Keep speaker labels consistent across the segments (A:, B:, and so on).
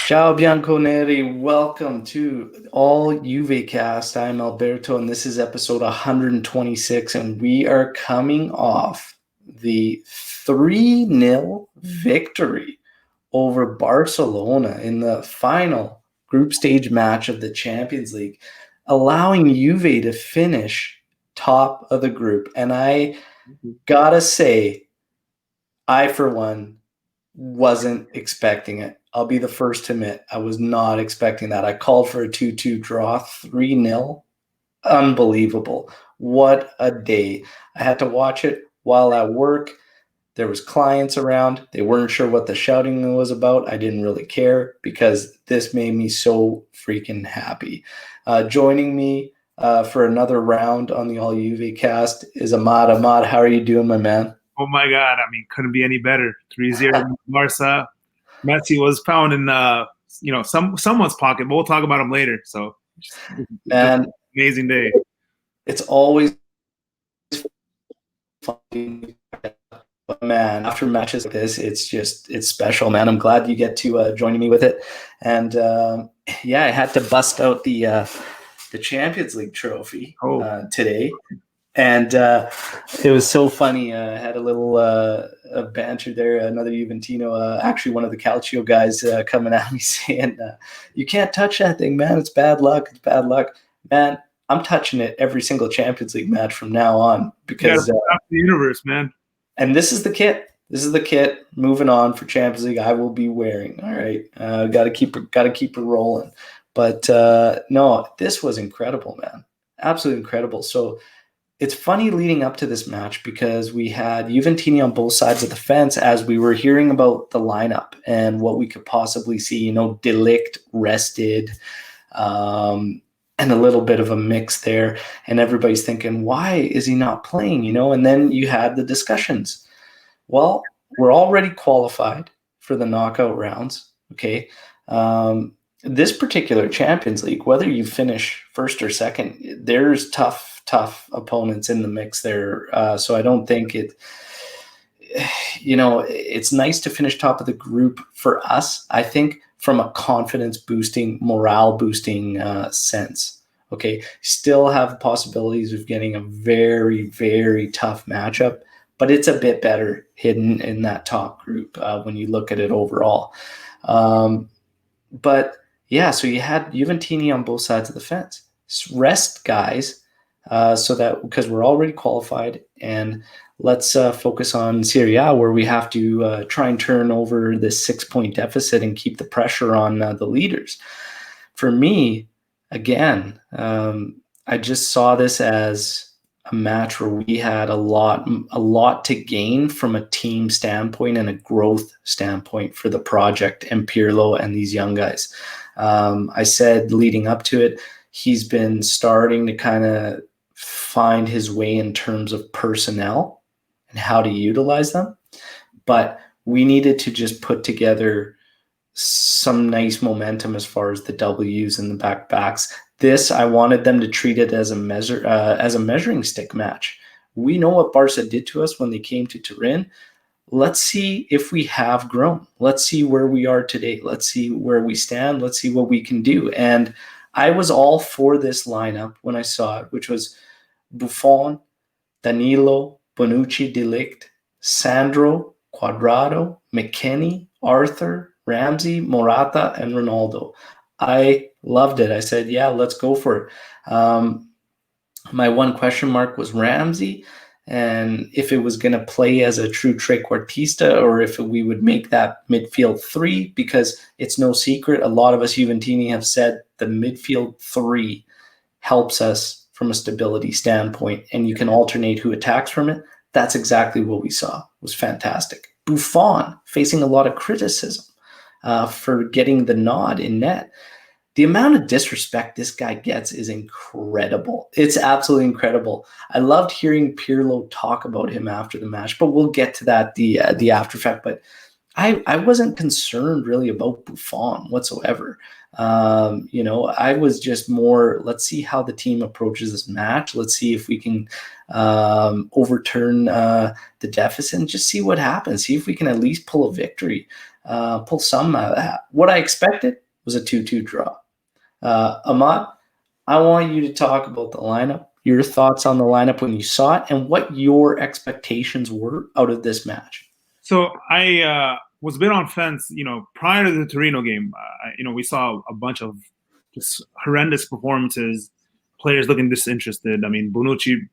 A: Ciao Bianconeri, welcome to all JuveCast. I'm Alberto and this is episode 126 and we are coming off the 3-0 victory over Barcelona in the final group stage match of the Champions League, allowing Juve to finish top of the group. And I gotta say, I for one wasn't expecting it. I'll be the first to admit I was not expecting that. I called for a 2-2 draw, 3-0. Unbelievable. What a day. I had to watch it while at work. There was clients around. They weren't sure what the shouting was about. I didn't really care because this made me so freaking happy. Joining me for another round on the All Juve cast is Ahmad. Ahmad, how are you doing, my man?
B: Oh my God! I mean, couldn't be any better. 3-0 Barca. Messi was pounding, someone's pocket, but we'll talk about him later. So,
A: Man,
B: amazing day.
A: It's always fun, but man, after matches like this, it's special, man. I'm glad you get to join me with it, and I had to bust out the Champions League trophy today. And it was so funny. I had a little banter there. Another Juventino, actually one of the Calcio guys coming at me saying, you can't touch that thing, man. It's bad luck. It's bad luck. Man, I'm touching it every single Champions League match from now on because
B: the universe, man.
A: And this is the kit. This is the kit. Moving on for Champions League, I will be wearing. All right, got to keep it rolling. But no, this was incredible, man. Absolutely incredible. So it's funny leading up to this match because we had Juventini on both sides of the fence as we were hearing about the lineup and what we could possibly see. De Ligt rested, and a little bit of a mix there. And everybody's thinking, why is he not playing? And then you had the discussions. Well, we're already qualified for the knockout rounds. Okay. This particular Champions League, whether you finish first or second, there's tough opponents in the mix there. So I don't think it's nice to finish top of the group for us, I think, from a confidence boosting, morale boosting sense. Okay. Still have possibilities of getting a very, very tough matchup, but it's a bit better hidden in that top group when you look at it overall. But yeah, so you had Juventini on both sides of the fence. Rest guys, so that because we're already qualified, and let's focus on Serie A, where we have to try and turn over this 6-point deficit and keep the pressure on the leaders. For me, again, I just saw this as a match where we had a lot to gain from a team standpoint and a growth standpoint for the project and Pirlo and these young guys. I said leading up to it, he's been starting to kind of find his way in terms of personnel and how to utilize them. But we needed to just put together some nice momentum as far as the W's and the backs. This, I wanted them to treat it as a measuring stick match. We know what Barca did to us when they came to Turin. Let's see if we have grown. Let's see where we are today. Let's see where we stand. Let's see what we can do. And I was all for this lineup when I saw it, which was Buffon, Danilo, Bonucci, De Ligt, Sandro, Cuadrado, McKennie, Arthur, Ramsey, Morata, and Ronaldo. I loved it. I said, yeah, let's go for it. My one question mark was Ramsey, and if it was going to play as a true trequartista or if we would make that midfield three, because it's no secret. A lot of us Juventini have said the midfield three helps us from a stability standpoint, and you can alternate who attacks from it. That's exactly what we saw. It was fantastic. Buffon facing a lot of criticism for getting the nod in net. The amount of disrespect this guy gets is incredible. It's absolutely incredible. I loved hearing Pirlo talk about him after the match, but we'll get to that, the after effect. But I wasn't concerned really about Buffon whatsoever. I was just more, let's see how the team approaches this match. Let's see if we can overturn the deficit and just see what happens. See if we can at least pull a victory. pull some out of the hat. What I expected was a 2-2 draw. Ahmad, I want you to talk about the lineup, your thoughts on the lineup when you saw it, and what your expectations were out of this match.
B: So I was a bit on fence, prior to the Torino game. We saw a bunch of just horrendous performances, players looking disinterested. I mean, Bonucci,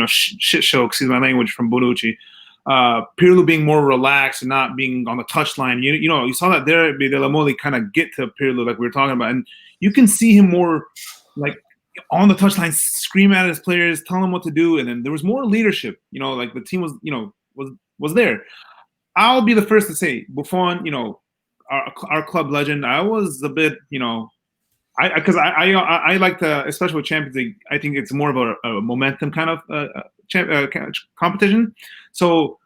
B: shit show, excuse my language, from Bonucci. Pirlo being more relaxed and not being on the touchline. You saw that there, De La Mole kind of get to Pirlo like we were talking about, and you can see him more like on the touchline, scream at his players, tell them what to do, and then there was more leadership. Like the team was there. I'll be the first to say, Buffon, our club legend. I was a bit, because I like to, especially with Champions League, I think it's more of a momentum kind of competition. So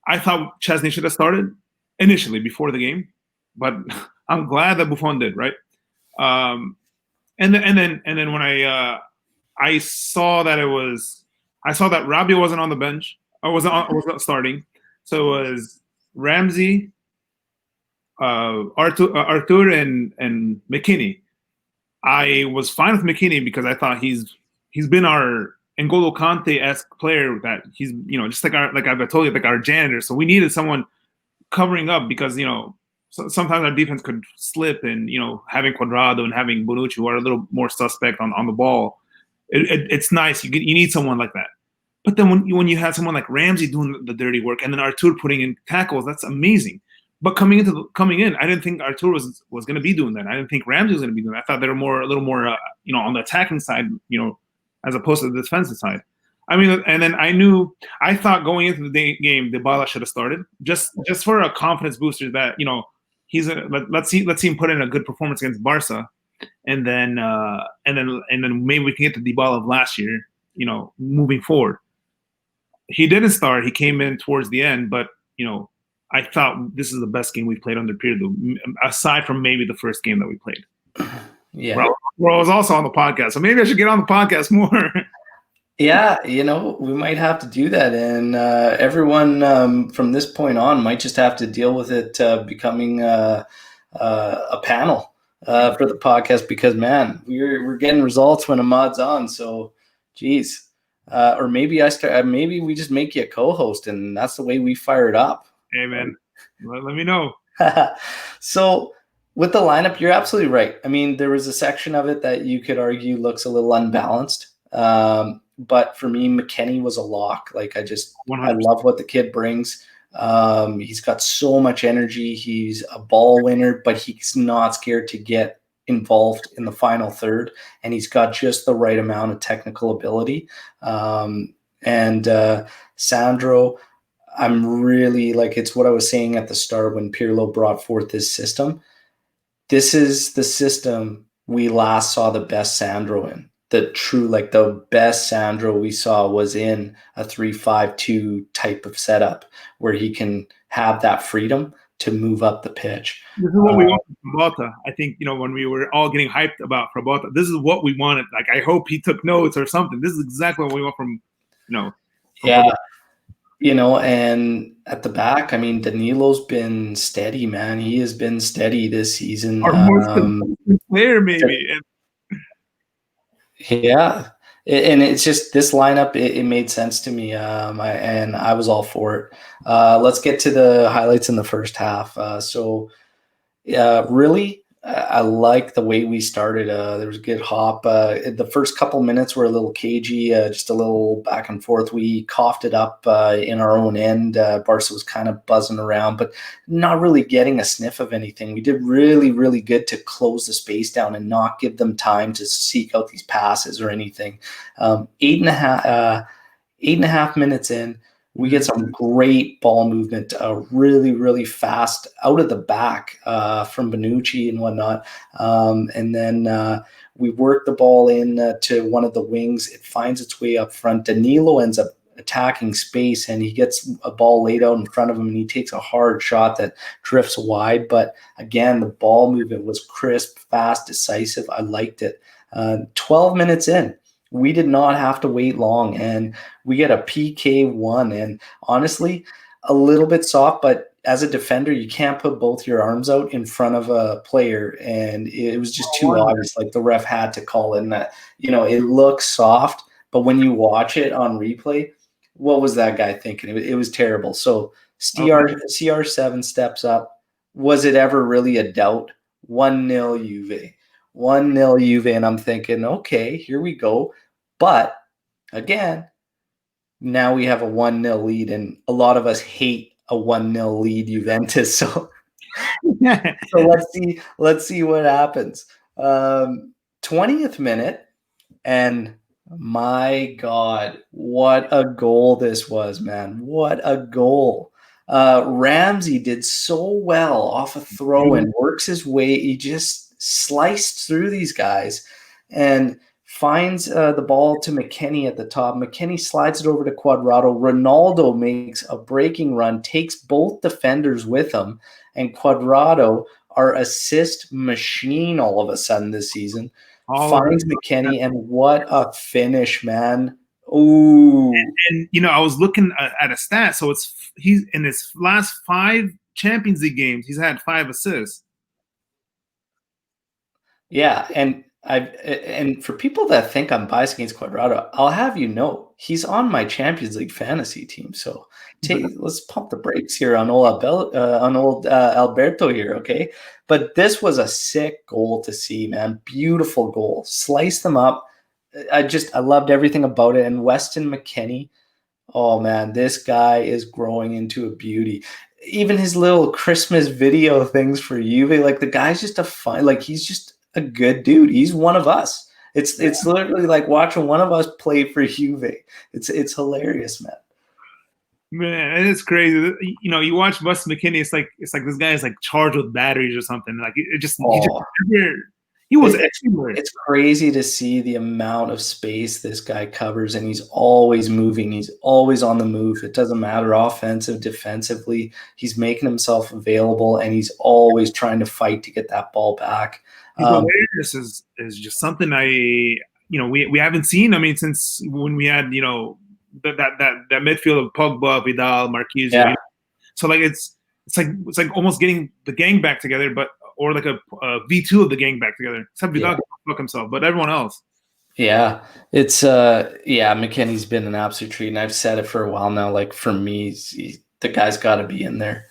B: I thought Chesney should have started initially before the game, but I'm glad that Buffon did, right? And then when I saw that Rabiot wasn't on the bench, I was not starting, so it was Ramsey, Arthur, and McKinney. I was fine with McKinney because I thought he's been our N'Golo Kante-esque player, that he's just like I've told you, like our janitor. So we needed someone covering up because sometimes our defense could slip, and having Cuadrado and having Bonucci, who are a little more suspect on the ball, it's nice. You need someone like that. But then when you have someone like Ramsey doing the dirty work, and then Artur putting in tackles, that's amazing. But coming in, I didn't think Artur was going to be doing that. I didn't think Ramsey was going to be doing that. I thought they were a little more on the attacking side, as opposed to the defensive side. I mean, and then I thought going into the game, Dybala should have started just for a confidence booster that let's see him put in a good performance against Barca, and then maybe we can get the Dybala of last year, moving forward. He didn't start. He came in towards the end, but I thought this is the best game we've played under Pirlo, aside from maybe the first game that we played.
A: Yeah.
B: Well, I was also on the podcast, so maybe I should get on the podcast more.
A: Yeah, we might have to do that, and everyone from this point on might just have to deal with it becoming a panel for the podcast, because man, we're getting results when Ahmad's on. So, geez. Or maybe maybe we just make you a co-host, and that's the way we fire it up.
B: Hey man, let me know.
A: So with the lineup, you're absolutely right. I mean, there was a section of it that you could argue looks a little unbalanced. But for me, McKennie was a lock. Like I
B: 100%.
A: love what the kid brings. He's got so much energy. He's a ball winner, but he's not scared to get involved in the final third, and he's got just the right amount of technical ability. And Sandro, I'm really it's what I was saying at the start when Pirlo brought forth this system. This is the system we last saw the best Sandro in. The best Sandro we saw was in a 3-5-2 type of setup where he can have that freedom to move up the pitch.
B: This is what we want from Frabotta. I think, when we were all getting hyped about Frabotta, this is what we wanted. Like, I hope he took notes or something. This is exactly what we want from
A: yeah.
B: Frabotta.
A: And at the back, I mean, Danilo's been steady, man. He has been steady this season.
B: Our most consistent player, maybe.
A: Yeah. And it's just this lineup, it made sense to me, and I was all for it. Let's get to the highlights in the first half. Really, I like the way we started. There was a good hop. The first couple minutes were a little cagey, just a little back and forth. We coughed it up in our own end. Barca was kind of buzzing around, but not really getting a sniff of anything. We did really, really good to close the space down and not give them time to seek out these passes or anything. 8.5 minutes in, we get some great ball movement, really, really fast out of the back from Bonucci and whatnot. And then we work the ball in to one of the wings. It finds its way up front. Danilo ends up attacking space, and he gets a ball laid out in front of him, and he takes a hard shot that drifts wide. But again, the ball movement was crisp, fast, decisive. I liked it. 12 minutes in, we did not have to wait long, and we get a PK1. And honestly, a little bit soft, but as a defender, you can't put both your arms out in front of a player, and it was just too obvious. Like the ref had to call it, and that, it looks soft, but when you watch it on replay, what was that guy thinking? It was terrible. So CR7 steps up. Was it ever really a doubt? 1-0 Juve. 1-0 Juve, and I'm thinking, okay, here we go. But again, now we have a 1-0 lead, and a lot of us hate a 1-0 lead Juventus. So let's see what happens. 20th minute, and my God, what a goal this was, man. What a goal. Ramsey did so well off a throw and works his way. He just sliced through these guys and finds the ball to McKennie at the top. McKennie slides it over to Cuadrado. Ronaldo makes a breaking run, takes both defenders with him, and Cuadrado, our assist machine all of a sudden this season, finds McKennie, and what a finish, man. Ooh.
B: And I was looking at a stat. So he's in his last 5 Champions League games, he's had 5 assists.
A: Yeah, and for people that think I'm biased against Cuadrado, I'll have you know he's on my Champions League fantasy team. So let's pump the brakes here on old Alberto here, okay? But this was a sick goal to see, man. Beautiful goal. Slice them up. I loved everything about it. And Weston McKennie, oh man, this guy is growing into a beauty. Even his little Christmas video things for Juve, like the guy's just he's just a good dude. He's one of us. It's literally like watching one of us play for Juve. It's hilarious, man.
B: Man, it's crazy. You watch Weston McKennie. It's like this guy is like charged with batteries or something. Like he was everywhere.
A: It's crazy to see the amount of space this guy covers, and he's always moving. He's always on the move. It doesn't matter offensive, defensively. He's making himself available, and he's always trying to fight to get that ball back.
B: His awareness is just something we haven't seen. I mean, since when we had that midfield of Pogba, Vidal, Marquinhos.
A: Yeah.
B: So like it's like almost getting the gang back together, or like a V2 of the gang back together. Except Vidal can fuck himself, but everyone else.
A: Yeah, it's McKennie's been an absolute treat, and I've said it for a while now. Like for me, the guy's got to be in there.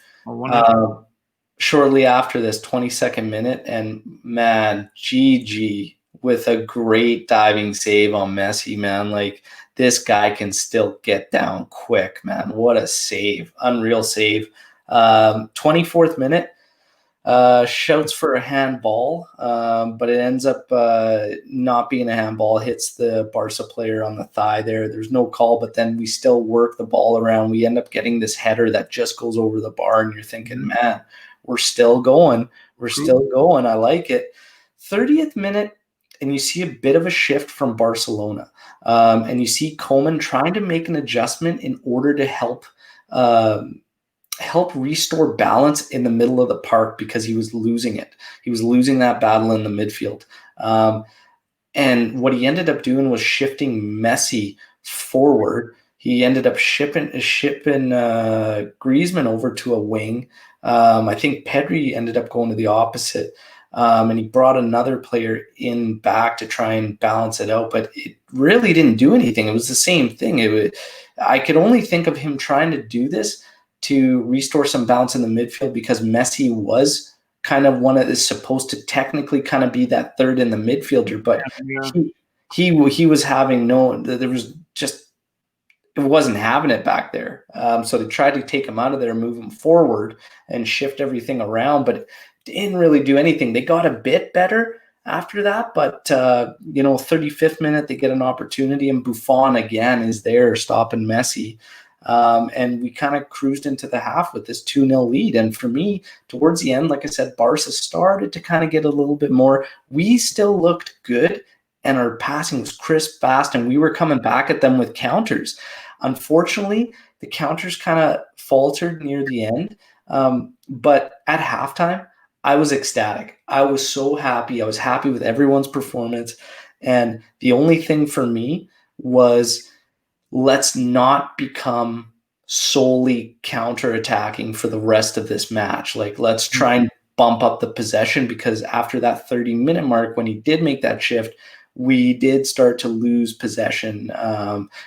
A: Shortly after this 22nd minute, and man, GG with a great diving save on Messi, man. Like this guy can still get down quick, man. What a save. Unreal save. 24th minute, shouts for a handball, but it ends up not being a handball. Hits the Barca player on the thigh there. There's no call, but then we still work the ball around. We end up getting this header that just goes over the bar, and you're thinking, man, we're still going. We're still going. I like it. 30th minute, and you see a bit of a shift from Barcelona. And you see Koeman trying to make an adjustment in order to help restore balance in the middle of the park, because he was losing it. He was losing that battle in the midfield. And what he ended up doing was shifting Messi forward. He ended up shipping Griezmann over to a wing. I think Pedri ended up going to the opposite. And he brought another player in back to try and balance it out, but it really didn't do anything. It was the same thing. I could only think of him trying to do this to restore some balance in the midfield, because Messi was kind of is supposed to technically kind of be that third in the midfielder, but he was having it wasn't having it back there. So they tried to take him out of there, move him forward, and shift everything around, but it didn't really do anything. They got a bit better after that, but 35th minute, they get an opportunity, and Buffon again is there stopping Messi. And we kind of cruised into the half with this 2-0 lead. And for me, towards the end, like I said, Barca started to kind of get a little bit more. We still looked good, and our passing was crisp, fast, and we were coming back at them with counters. Unfortunately, the counters kind of faltered near the end. But at halftime, I was ecstatic. I was so happy. I was happy with everyone's performance. And the only thing for me was, let's not become solely counter-attacking for the rest of this match. Like, let's try and bump up the possession, because after that 30-minute mark, when he did make that shift, we did start to lose possession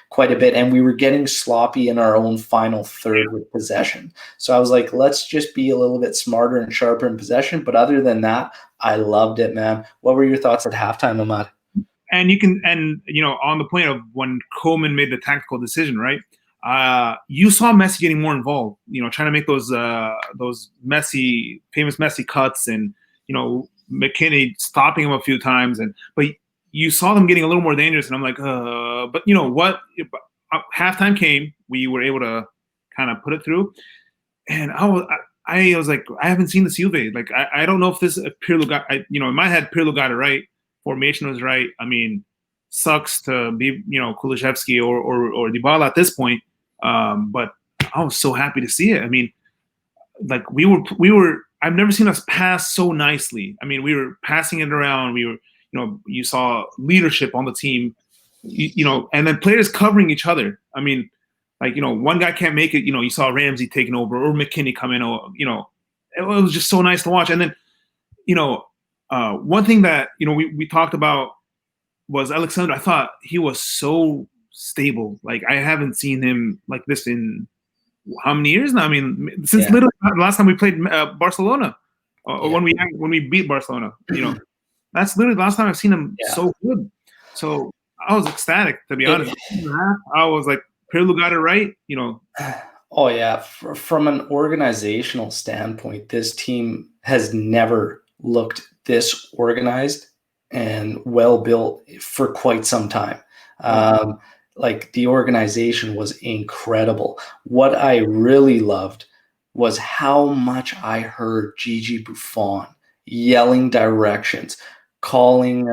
A: quite a bit, and we were getting sloppy in our own final third with possession. So I was like, let's just be a little bit smarter and sharper in possession. But other than that, I loved it, man. What were your thoughts at halftime, Ahmad?
B: And on the point of when Coleman made the tactical decision, right? You saw Messi getting more involved, trying to make those famous Messi cuts, and McKinney stopping him a few times, but you saw them getting a little more dangerous, and I'm like, but you know what? Halftime came, we were able to kind of put it through, and I was like, I haven't seen this Juve. Like, I don't know if this Pirlo got, in my head, Pirlo got it right. Formation was right. I mean, sucks to be, Kulusevski or Dybala at this point. But I was so happy to see it. I mean, like we were, I've never seen us pass so nicely. I mean, we were passing it around. We were, you saw leadership on the team, and then players covering each other. I mean, like, one guy can't make it, you saw Ramsey taking over or McKinney coming over, it was just so nice to watch. And then, one thing that, we talked about was Alexander. I thought he was so stable. Like, I haven't seen him like this in how many years now? I mean, since literally the last time we played Barcelona, or when we beat Barcelona, that's literally the last time I've seen him so good. So I was ecstatic, to be honest. I was like, Pirlo got it right,
A: Oh yeah, from an organizational standpoint, this team has never looked this organized and well built for quite some time. Like, the organization was incredible. What I really loved was how much I heard Gigi Buffon yelling directions, calling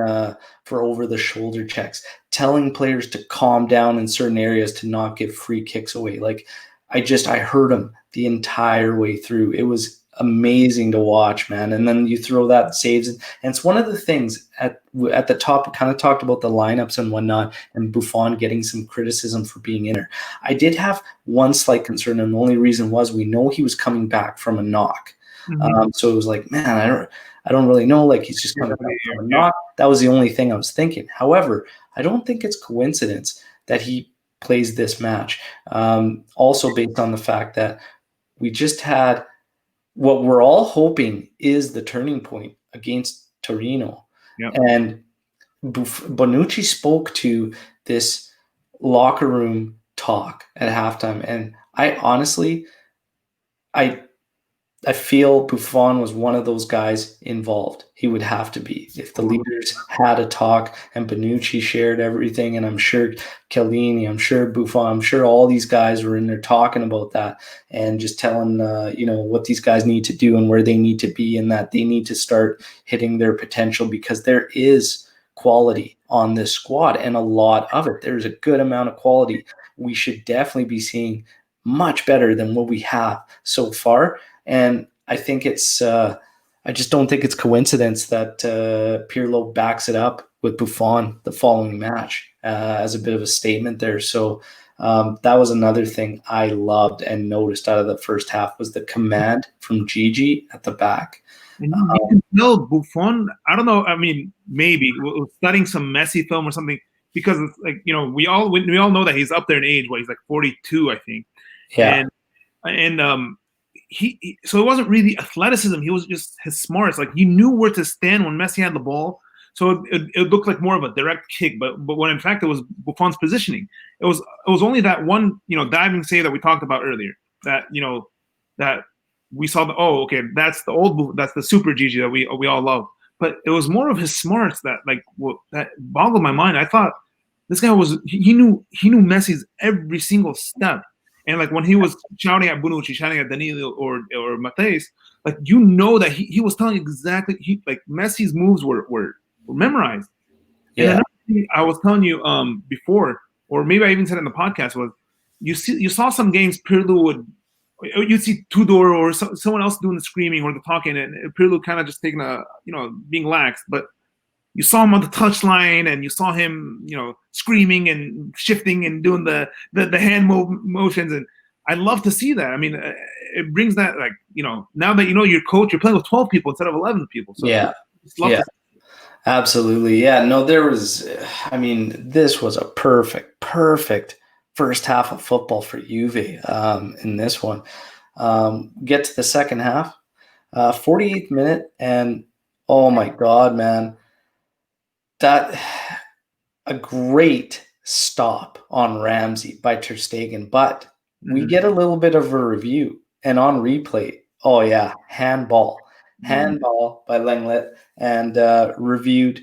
A: for over-the-shoulder checks, telling players to calm down in certain areas to not give free kicks away. Like, I heard him the entire way through. It was amazing to watch, man. And then you throw that saves, and it's one of the things at the top. We kind of talked about the lineups and whatnot, and Buffon getting some criticism for being in there. I did have one slight concern, and the only reason was we know he was coming back from a knock. So it was like, man, I don't really know. Like, he's just coming back from a knock. That was the only thing I was thinking. However, I don't think it's coincidence that he plays this match. Also based on the fact that we just had what we're all hoping is the turning point against Torino. And Bonucci spoke to this locker room talk at halftime. And I honestly, I feel Buffon was one of those guys involved. He would have to be. If the leaders had a talk and Bonucci shared everything, and I'm sure Chiellini, I'm sure Buffon, I'm sure all these guys were in there talking about that and just telling, what these guys need to do and where they need to be, and that they need to start hitting their potential, because there is quality on this squad, and a lot of it. There's a good amount of quality. We should definitely be seeing much better than what we have so far. And I think it's, I just don't think it's coincidence that Pirlo backs it up with Buffon the following match as a bit of a statement there. So that was another thing I loved and noticed out of the first half, was the command from Gigi at the back.
B: And you can tell Buffon, I don't know, I mean, maybe studying some Messi film or something, because it's like, we all know that he's up there in age. He's like 42, I think.
A: Yeah.
B: And so it wasn't really athleticism. He was just his smarts. Like, he knew where to stand when Messi had the ball. So it looked like more of a direct kick, but when in fact it was Buffon's positioning. It was only that one, diving save that we talked about earlier, that, that we saw that's the super Gigi that we all love. But it was more of his smarts that that boggled my mind. I thought this guy he knew Messi's every single step. And like, when he was shouting at Bonucci, shouting at Danilo or Matthäus, like, that he was telling exactly, Messi's moves were memorized. Yeah. And another thing I was telling you before, or maybe I even said it in the podcast, was you saw some games Pirlo you'd see Tudor or someone else doing the screaming or the talking, and Pirlo kind of just taking being lax. But you saw him on the touchline, and you saw him, screaming and shifting and doing the hand motions. And I love to see that. I mean, it brings that, like, now that your coach, you're playing with 12 people instead of 11 people. So
A: Yeah.
B: just love to
A: Absolutely. Yeah. No, this was a perfect first half of football for Juve in this one. Get to the second half, 48th minute, and oh my God, man, that a great stop on Ramsey by Ter Stegen, but we get a little bit of a review, and on replay, oh yeah, handball by Lenglet, and reviewed.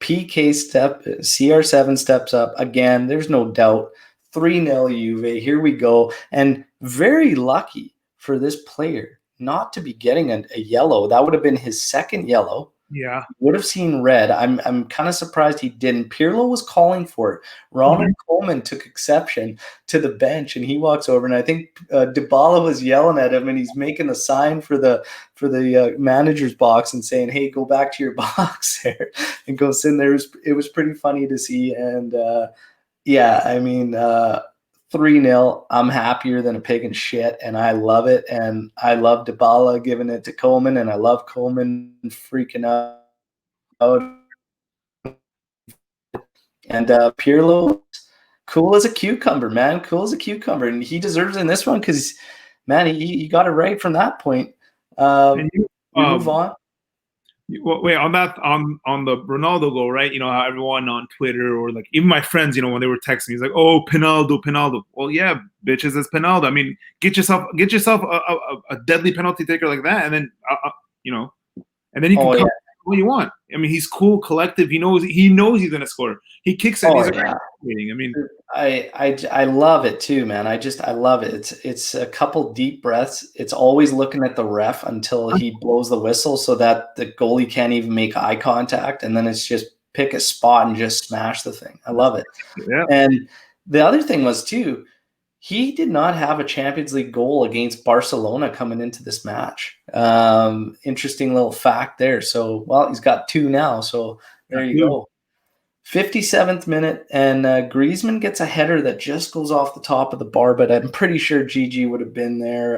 A: PK CR7 steps up again. There's no doubt. 3-0 Juve. Here we go. And very lucky for this player not to be getting a yellow. That would have been his second yellow.
B: Yeah.
A: Would have seen red. I'm kind of surprised he didn't. Pirlo was calling for it. Ronald Koeman took exception to the bench, and he walks over, and I think Dybala was yelling at him, and he's making a sign for the manager's box and saying, "Hey, go back to your box there," and goes in there. It was pretty funny to see, and 3-0. I'm happier than a pig in shit, and I love it. And I love Dybala giving it to Coleman, and I love Coleman freaking out. And Pirlo, cool as a cucumber, man. Cool as a cucumber. And he deserves it in this one because, man, he got it right from that point. We move on.
B: Wait, on the Ronaldo goal, right? How everyone on Twitter, or like even my friends, when they were texting, he's like, "Oh, Penaldo." Well, yeah, bitches, it's Penaldo. I mean, get yourself a deadly penalty taker like that, and then and then you can come what you want. I mean, he's cool, collective. He knows he's gonna score. He kicks it. I mean,
A: I love it too, man. I love it. It's a couple deep breaths. It's always looking at the ref until he blows the whistle so that the goalie can't even make eye contact, and then it's just pick a spot and just smash the thing. I love it.
B: Yeah.
A: And the other thing was too, he did not have a Champions League goal against Barcelona coming into this match. Interesting little fact there. So, well, he's got 2 now. So there you go. 57th minute, and Griezmann gets a header that just goes off the top of the bar, but I'm pretty sure Gigi would have been there.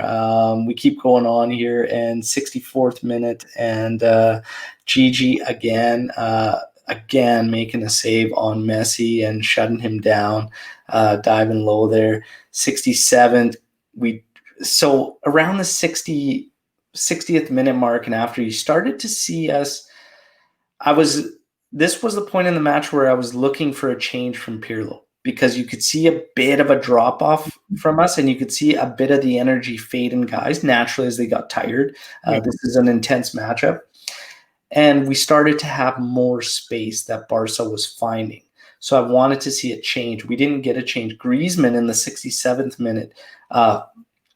A: We keep going on here, and 64th minute, and Gigi again making a save on Messi and shutting him down, diving low there. 67th, so around the 60th minute mark, and after you started to see us, this was the point in the match where I was looking for a change from Pirlo, because you could see a bit of a drop off from us, and you could see a bit of the energy fade in guys naturally as they got tired. This is an intense matchup. And we started to have more space that Barca was finding. So I wanted to see a change. We didn't get a change. Griezmann in the 67th minute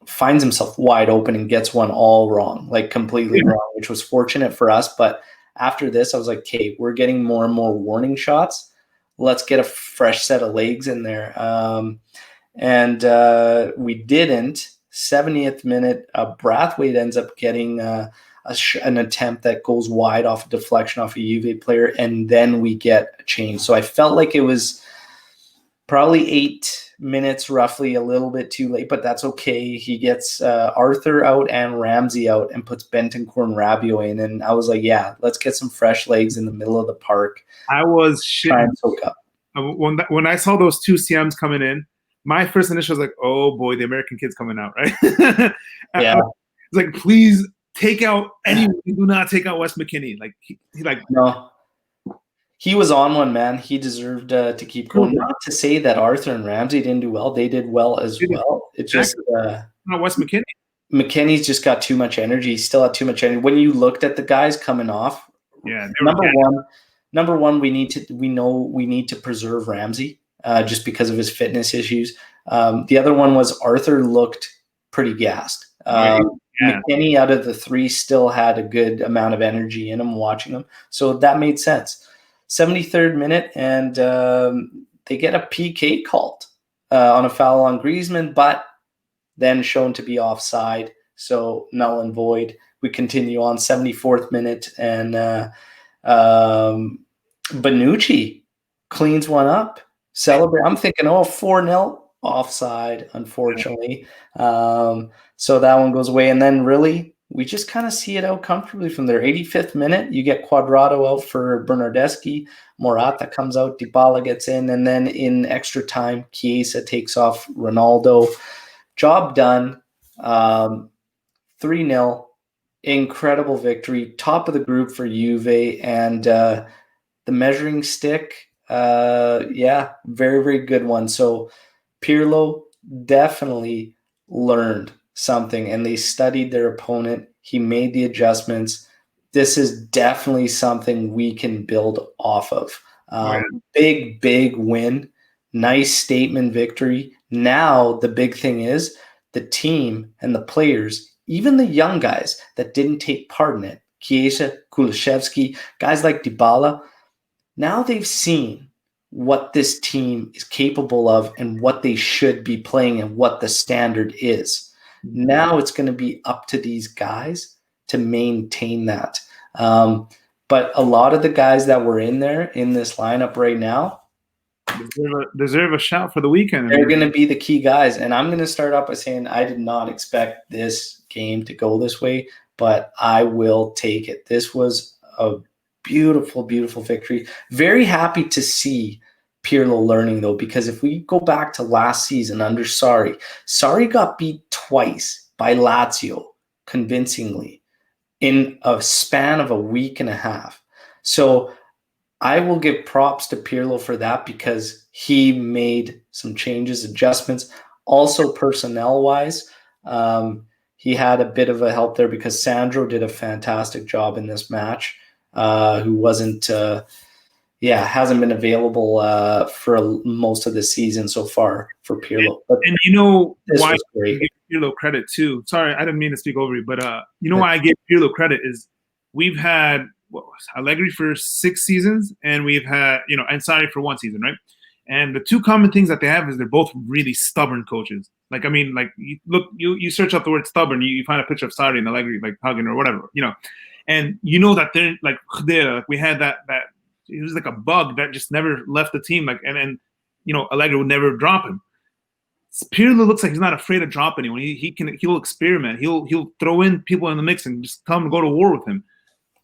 A: finds himself wide open and gets one all wrong, like completely wrong, which was fortunate for us. But after this, I was like, okay, we're getting more and more warning shots. Let's get a fresh set of legs in there. And we didn't. 70th minute, Brathwaite ends up getting an attempt that goes wide off a deflection off a Juve player, and then we get a change. So I felt like it was probably 8 minutes, roughly, a little bit too late, but that's okay. He gets Arthur out and Ramsey out and puts Bentancur and Rabiot in, and I was like, yeah, let's get some fresh legs in the middle of the park.
B: I was shitting. When I saw those 2 CMs coming in, my first initial was like, oh boy, the American kid's coming out, right?
A: Yeah.
B: It's like, please take out anyone. Do not take out Wes McKennie. Like
A: no. He was on one, man. He deserved to keep going. Not to say that Arthur and Ramsey didn't do well. They did well as well. It's just
B: not Wes McKennie.
A: McKennie's just got too much energy. He still had too much energy. When you looked at the guys coming off, number one, we need to preserve Ramsey just because of his fitness issues. The other one was Arthur looked pretty gassed. McKennie out of the 3 still had a good amount of energy in him watching him. So that made sense. 73rd minute, and they get a PK called on a foul on Griezmann, but then shown to be offside. So null and void. We continue on 74th minute, and Bonucci cleans one up. Celebrate. I'm thinking, 4-0. offside, unfortunately. So that one goes away. And then really, we just kind of see it out comfortably from there. 85th minute, you get Quadrado out for Bernardeschi. Morata comes out, Dybala gets in, and then in extra time, Chiesa takes off Ronaldo. Job done. 3-0. Incredible victory. Top of the group for Juve. And the measuring stick, very, very good one. So Pirlo definitely learned something, and they studied their opponent. He made the adjustments. This is definitely something we can build off of. Big win. Nice statement victory. Now the big thing is the team and the players, even the young guys that didn't take part in it, Chiesa, Kulusevski, guys like Dybala, now they've seen what this team is capable of and what they should be playing and what the standard is. Now it's going to be up to these guys to maintain that. But a lot of the guys that were in there in this lineup right now
B: deserve a shout for the weekend.
A: They're going to be the key guys. And I'm going to start off by saying I did not expect this game to go this way, but I will take it. This was a beautiful, beautiful victory. Very happy to see Pirlo learning, though, because if we go back to last season under Sarri got beat twice by Lazio convincingly in a span of a week and a half. So I will give props to Pirlo for that because he made some changes, adjustments. Also personnel-wise, he had a bit of a help there because Sandro did a fantastic job in this match, who wasn't hasn't been available for most of the season so far for Pirlo. But
B: and you know why I give Pirlo credit too? Sorry, I didn't mean to speak over you, but you know why I give Pirlo credit is we've had Allegri for 6 seasons, and we've had and Sarri for 1 season, right? And the two common things that they have is they're both really stubborn coaches. Like you search up the word stubborn, you find a picture of Sarri and Allegri like hugging or whatever, and that they're like we had that it was like a bug that just never left the team. And Allegri would never drop him. Pirlo looks like he's not afraid to drop anyone. He'll experiment. He'll throw in people in the mix and just come and go to war with him.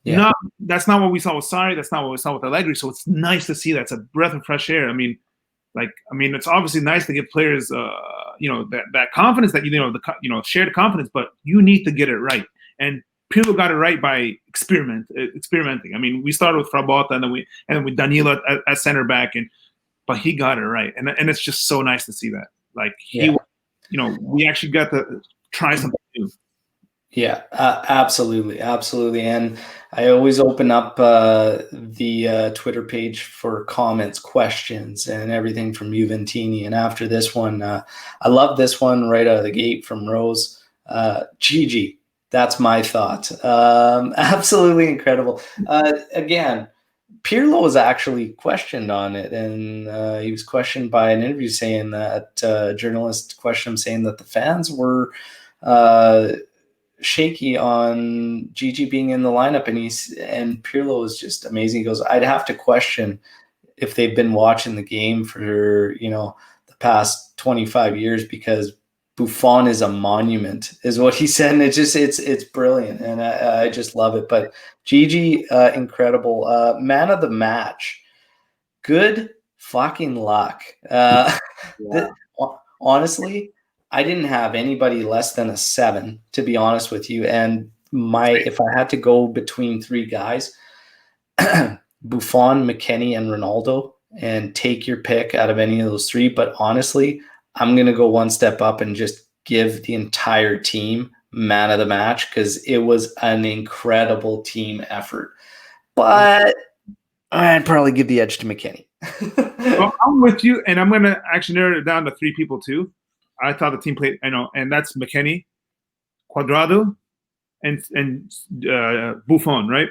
B: Yeah. That's not what we saw with Sarri. That's not what we saw with Allegri. So it's nice to see that. It's a breath of fresh air. I mean, it's obviously nice to give players, that confidence that shared confidence. But you need to get it right. And Pirlo got it right by experimenting. I mean, we started with Frabotta and then with Danilo at center back, but he got it right, and it's just so nice to see that. Like we actually got to try something new.
A: Yeah, absolutely. And I always open up the Twitter page for comments, questions, and everything from Juventini. And after this one, I love this one right out of the gate from Rose. GG. That's my thought. Absolutely incredible. Again, Pirlo was actually questioned on it, and he was questioned by an interview saying that a journalist questioned him saying that the fans were shaky on Gigi being in the lineup, and Pirlo was just amazing. He goes, I'd have to question if they've been watching the game for the past 25 years because Buffon is a monument, is what he said, and it's brilliant, and I just love it. But Gigi, incredible, man of the match, good fucking luck. Honestly, I didn't have anybody less than a 7, to be honest with you. And if I had to go between 3 guys, Buffon, McKennie, and Ronaldo, and take your pick out of any of those 3. But honestly, I'm going to go one step up and just give the entire team man of the match because it was an incredible team effort. But I'd probably give the edge to McKennie.
B: Well, I'm with you, and I'm going to actually narrow it down to 3 people too. I thought the team played, and that's McKennie, Quadrado, and Buffon, right?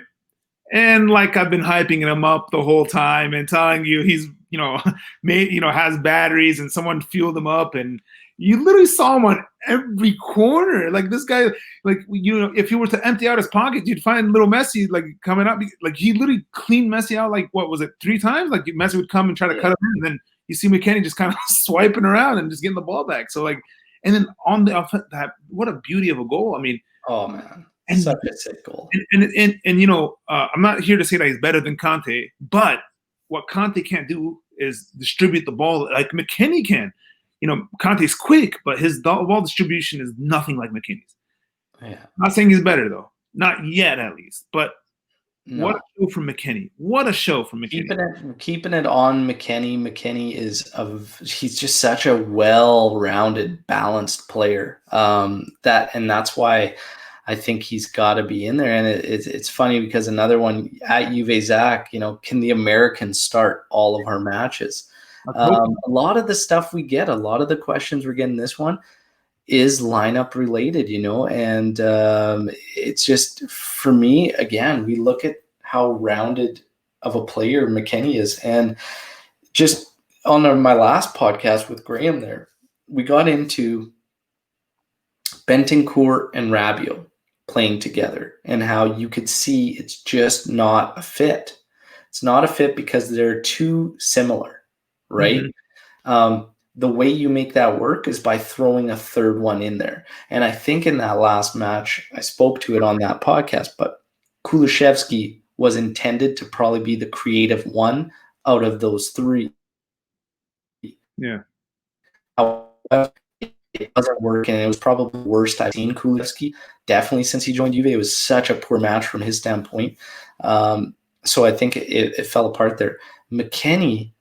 B: And like I've been hyping him up the whole time and telling you he's has batteries, and someone fueled him up, and you literally saw him on every corner. Like this guy, if he were to empty out his pocket, you'd find little Messi coming up. Like he literally cleaned Messi out. Like what was it, 3 times? Like Messi would come and try to cut him in, and then you see McKennie just kind of swiping around and just getting the ball back. So like, and then on the offense, what a beauty of a goal. I mean,
A: oh man,
B: and
A: such a sick goal.
B: And you know, I'm not here to say that he's better than Conte, but what Conte can't do is distribute the ball like McKennie can. You know, Conte's quick, but his ball distribution is nothing like McKennie's.
A: Yeah.
B: I'm not saying he's better though, not yet at least. But
A: No.
B: what a show from McKennie! What a show from McKennie!
A: Keeping it on McKennie. McKennie he's just such a well-rounded, balanced player. That's why I think he's got to be in there. And it's funny because another one at Juve, Zach, you know, can the Americans start all of our matches? A lot of the stuff we get, a lot of the questions we're getting this one is lineup related, you know, and it's just, for me, again, we look at how rounded of a player McKennie is. And just on my last podcast with Graham there, we got into Bentancur and Rabiot playing together and how you could see it's just not a fit. It's not a fit because they're too similar. Right? Mm-hmm. The way you make that work is by throwing a third one in there. And I think in that last match, I spoke to it on that podcast, but Kulusevski was intended to probably be the creative one out of those three.
B: Yeah.
A: However, it wasn't working. It was probably the worst I've seen Kulusevski, definitely since he joined Juve. It was such a poor match from his standpoint. So I think it fell apart there. McKennie,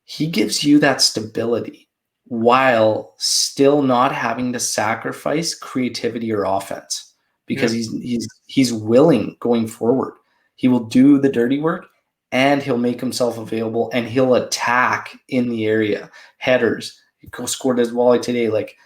A: he gives you that stability while still not having to sacrifice creativity or offense because he's willing going forward. He will do the dirty work and he'll make himself available and he'll attack in the area. Headers. He scored his volley today. Like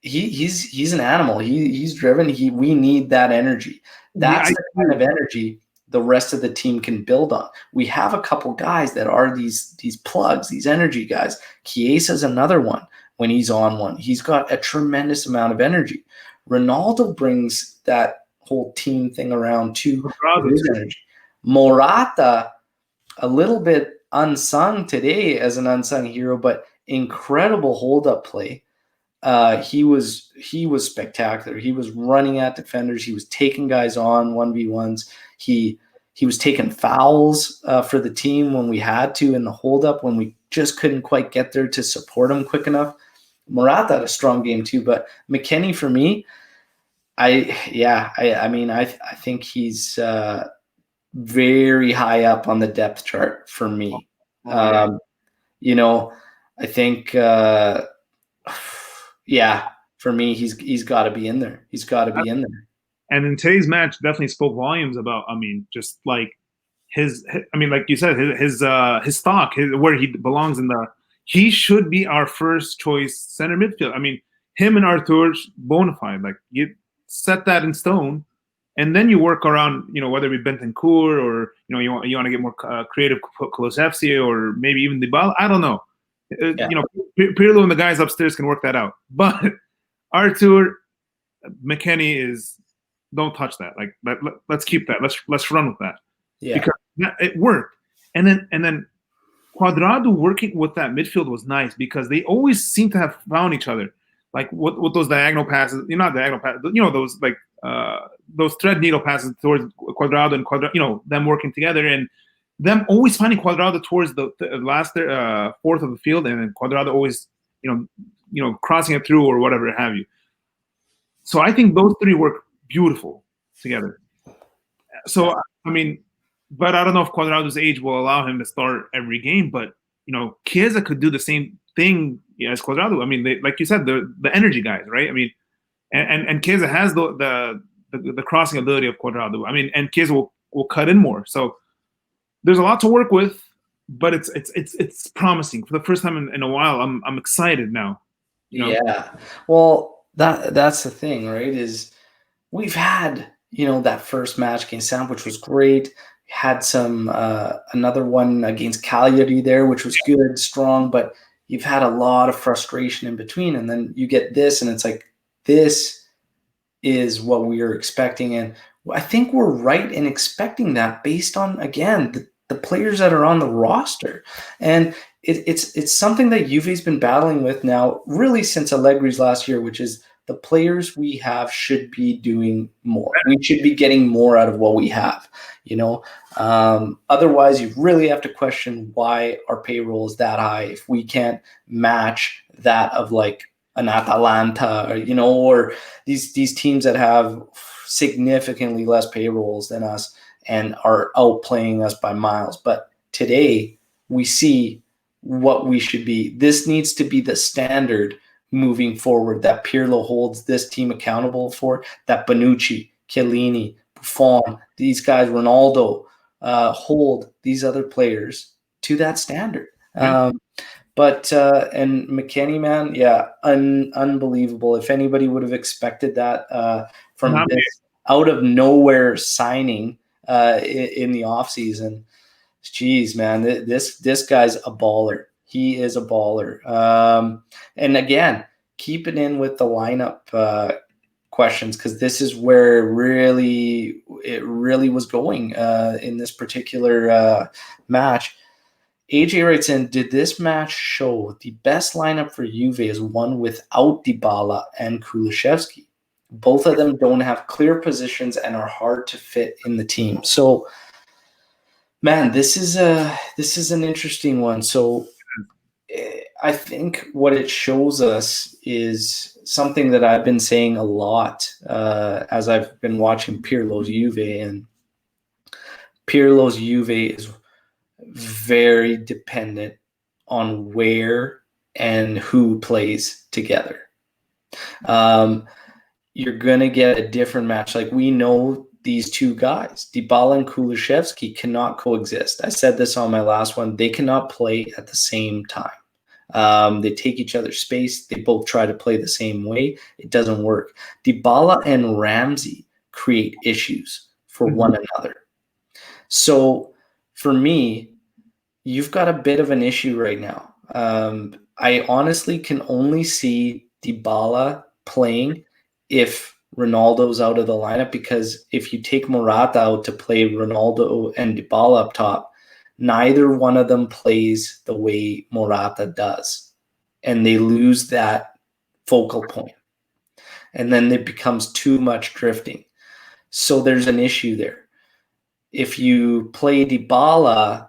A: he's an animal. He's driven. We need that energy. That's the kind of energy the rest of the team can build on. We have a couple guys that are these plugs, these energy guys. Chiesa's another one when he's on one. He's got a tremendous amount of energy. Ronaldo brings that whole team thing around too. His energy. Morata, a little bit unsung today as an unsung hero, but incredible hold-up play. He was spectacular. He was running at defenders. He was taking guys on 1v1s. He was taking fouls for the team when we had to in the holdup when we just couldn't quite get there to support him quick enough. Morata had a strong game too, but McKennie for me, I think he's very high up on the depth chart for me. You know, I think for me he's got to be in there. He's got to be in there.
B: And in today's match, definitely spoke volumes about. Just like like you said, his stock, where he belongs in the. He should be our first choice center midfield. Him and Arthur bona fide. Like you set that in stone, and then you work around. Whether it be Bentancur or you want to get more creative, Kulusevski or maybe even Dybala. I don't know. Pirlo and the guys upstairs can work that out. But Arthur, McKennie is. Don't touch that. Like let's keep that. Let's run with that. Yeah. Because it worked. And then Cuadrado working with that midfield was nice because they always seem to have found each other. Like with those diagonal passes, not diagonal passes, those like those thread needle passes towards Cuadrado and Cuadrado, them working together and them always finding Cuadrado towards the last fourth of the field, and then Cuadrado always crossing it through or whatever have you. So I think those three work beautiful together. So but I don't know if Cuadrado's age will allow him to start every game. But Chiesa could do the same thing as Cuadrado. Like you said, the energy guys, right? And Chiesa has the crossing ability of Cuadrado. And Chiesa will cut in more. So there's a lot to work with, but it's promising. For the first time in a while, I'm excited now.
A: Yeah. Well, that's the thing, right? Is we've had, that first match against Sam, which was great. Had some another one against Cagliari there, which was good, strong, but you've had a lot of frustration in between. And then you get this, and it's like, this is what we are expecting. And I think we're right in expecting that based on, again, the players that are on the roster. And it's something that Juve's been battling with now, really since Allegri's last year, which is the players we have should be doing more. We should be getting more out of what we have, you know. Otherwise, you really have to question why our payroll is that high if we can't match that of like an Atalanta, or, you know, or these teams that have significantly less payrolls than us and are outplaying us by miles. But today we see what we should be. This needs to be the standard moving forward that Pirlo holds this team accountable for, that Bonucci, Chiellini, Buffon, these guys, Ronaldo, hold these other players to that standard.
B: Yeah.
A: And McKennie, man, yeah, unbelievable. If anybody would have expected that from
B: Not
A: this
B: me.
A: out of nowhere signing in the offseason, geez, man, this guy's a baller. He is a baller. And again, keep it in with the lineup questions, because this is where it really was going in this particular match. AJ writes in, did this match show the best lineup for Juve is one without Dybala and Kulusevski? Both of them don't have clear positions and are hard to fit in the team. So, man, this is an interesting one. So I think what it shows us is something that I've been saying a lot as I've been watching Pirlo's Juve, and Pirlo's Juve is very dependent on where and who plays together. You're going to get a different match. Like, we know these two guys, Dybala and Kulusevski, cannot coexist. I said this on my last one. They cannot play at the same time. They take each other's space. They both try to play the same way. It doesn't work. Dybala and Ramsey create issues for one another. So for me, you've got a bit of an issue right now. I honestly can only see Dybala playing if Ronaldo's out of the lineup, because if you take Morata out to play Ronaldo and Dybala up top, neither one of them plays the way Morata does, and they lose that focal point, and then it becomes too much drifting. So there's an issue there. If you play Dybala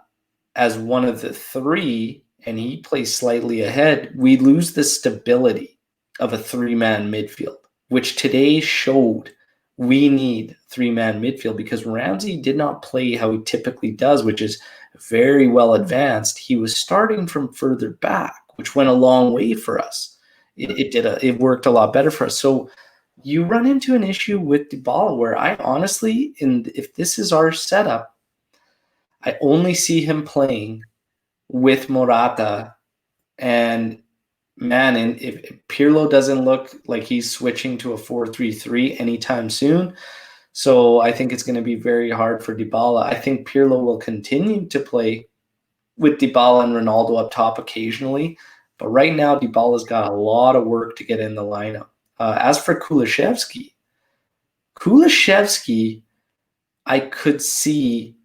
A: as one of the three and he plays slightly ahead, we lose the stability of a three-man midfield, which today showed we need three-man midfield, because Ramsey did not play how he typically does, which is very well advanced. He was starting from further back, which went a long way for us. It worked a lot better for us. So you run into an issue with Dybala where I honestly, if this is our setup, I only see him playing with Morata. And man, and if Pirlo doesn't look like he's switching to a 4-3-3 anytime soon, so I think it's going to be very hard for Dybala. I think Pirlo will continue to play with Dybala and Ronaldo up top occasionally, but right now Dybala's got a lot of work to get in the lineup. As for Kulusevski, I could see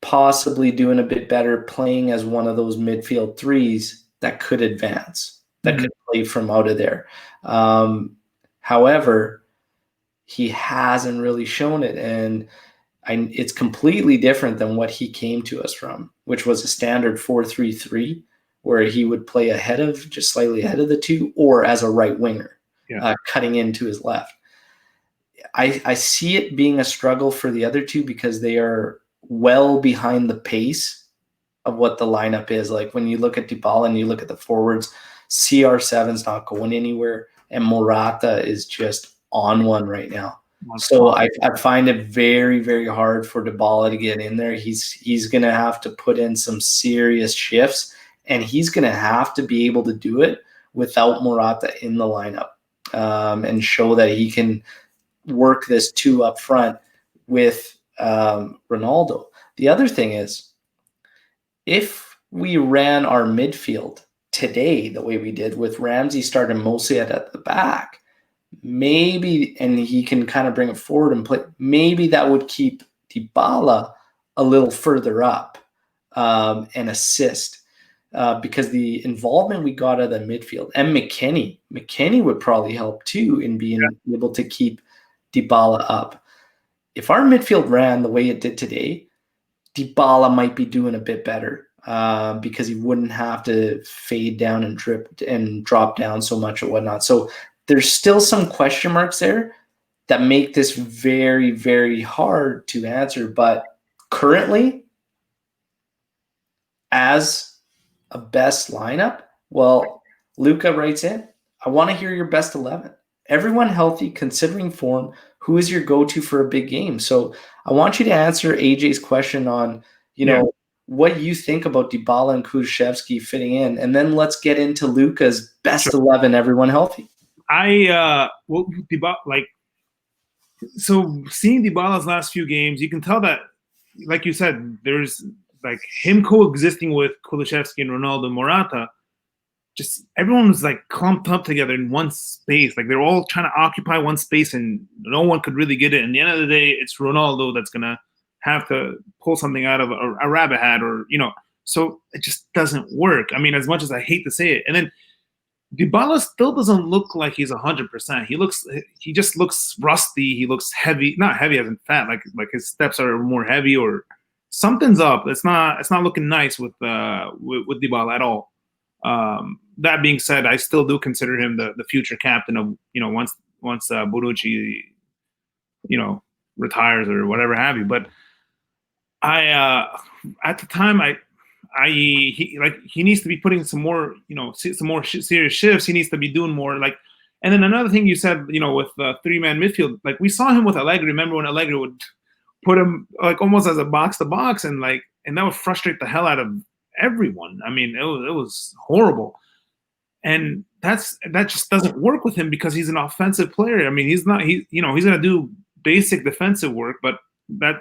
A: possibly doing a bit better playing as one of those midfield threes that could advance, that could play from out of there. However, he hasn't really shown it, and it's completely different than what he came to us from, which was a standard 4-3-3, where he would play just slightly ahead of the two, or as a right winger, cutting into his left. I see it being a struggle for the other two because they are well behind the pace of what the lineup is. Like, when you look at Dybala and you look at the forwards, CR7's not going anywhere, and Morata is just on one right now. So I find it very, very hard for Dybala to get in there. He's going to have to put in some serious shifts, and he's going to have to be able to do it without Morata in the lineup, and show that he can work this two up front with Ronaldo. The other thing is, if we ran our midfield today the way we did, with Ramsey starting mostly at the back, maybe, and he can kind of bring it forward and play, maybe that would keep Dybala a little further up and assist. because the involvement we got out of the midfield, and McKennie would probably help too in being able to keep Dybala up. If our midfield ran the way it did today, Dybala might be doing a bit better because he wouldn't have to fade down and drop down so much or whatnot. So there's still some question marks there that make this very, very hard to answer. But currently, as a best lineup, well, Luca writes in, I want to hear your best 11. Everyone healthy, considering form, who is your go-to for a big game? So I want you to answer AJ's question on, what you think about Dybala and Kulusevski fitting in, and then let's get into Luca's best 11, everyone healthy.
B: So seeing Dybala's last few games, you can tell that, like you said, there's like him coexisting with Kulusevski and Ronaldo Morata. Just everyone was like clumped up together in one space. Like they're all trying to occupy one space and no one could really get it. And at the end of the day, it's Ronaldo that's going to have to pull something out of a rabbit hat so it just doesn't work. I mean, as much as I hate to say it. And then Dybala still doesn't look like he's 100%. He just looks rusty. He looks heavy, not heavy as in fat, like his steps are more heavy or something's up. It's not looking nice with Dybala at all. That being said, I still do consider him the future captain of, once Bonucci, retires or whatever have you. But at the time, he needs to be putting some more, serious shifts. He needs to be doing more and then another thing you said, with the 3-man midfield, like we saw him with Allegri. Remember when Allegri would put him like almost as a box to box and that would frustrate the hell out of everyone. I mean, it was horrible. And that just doesn't work with him because he's an offensive player. I mean, he's going to do basic defensive work, but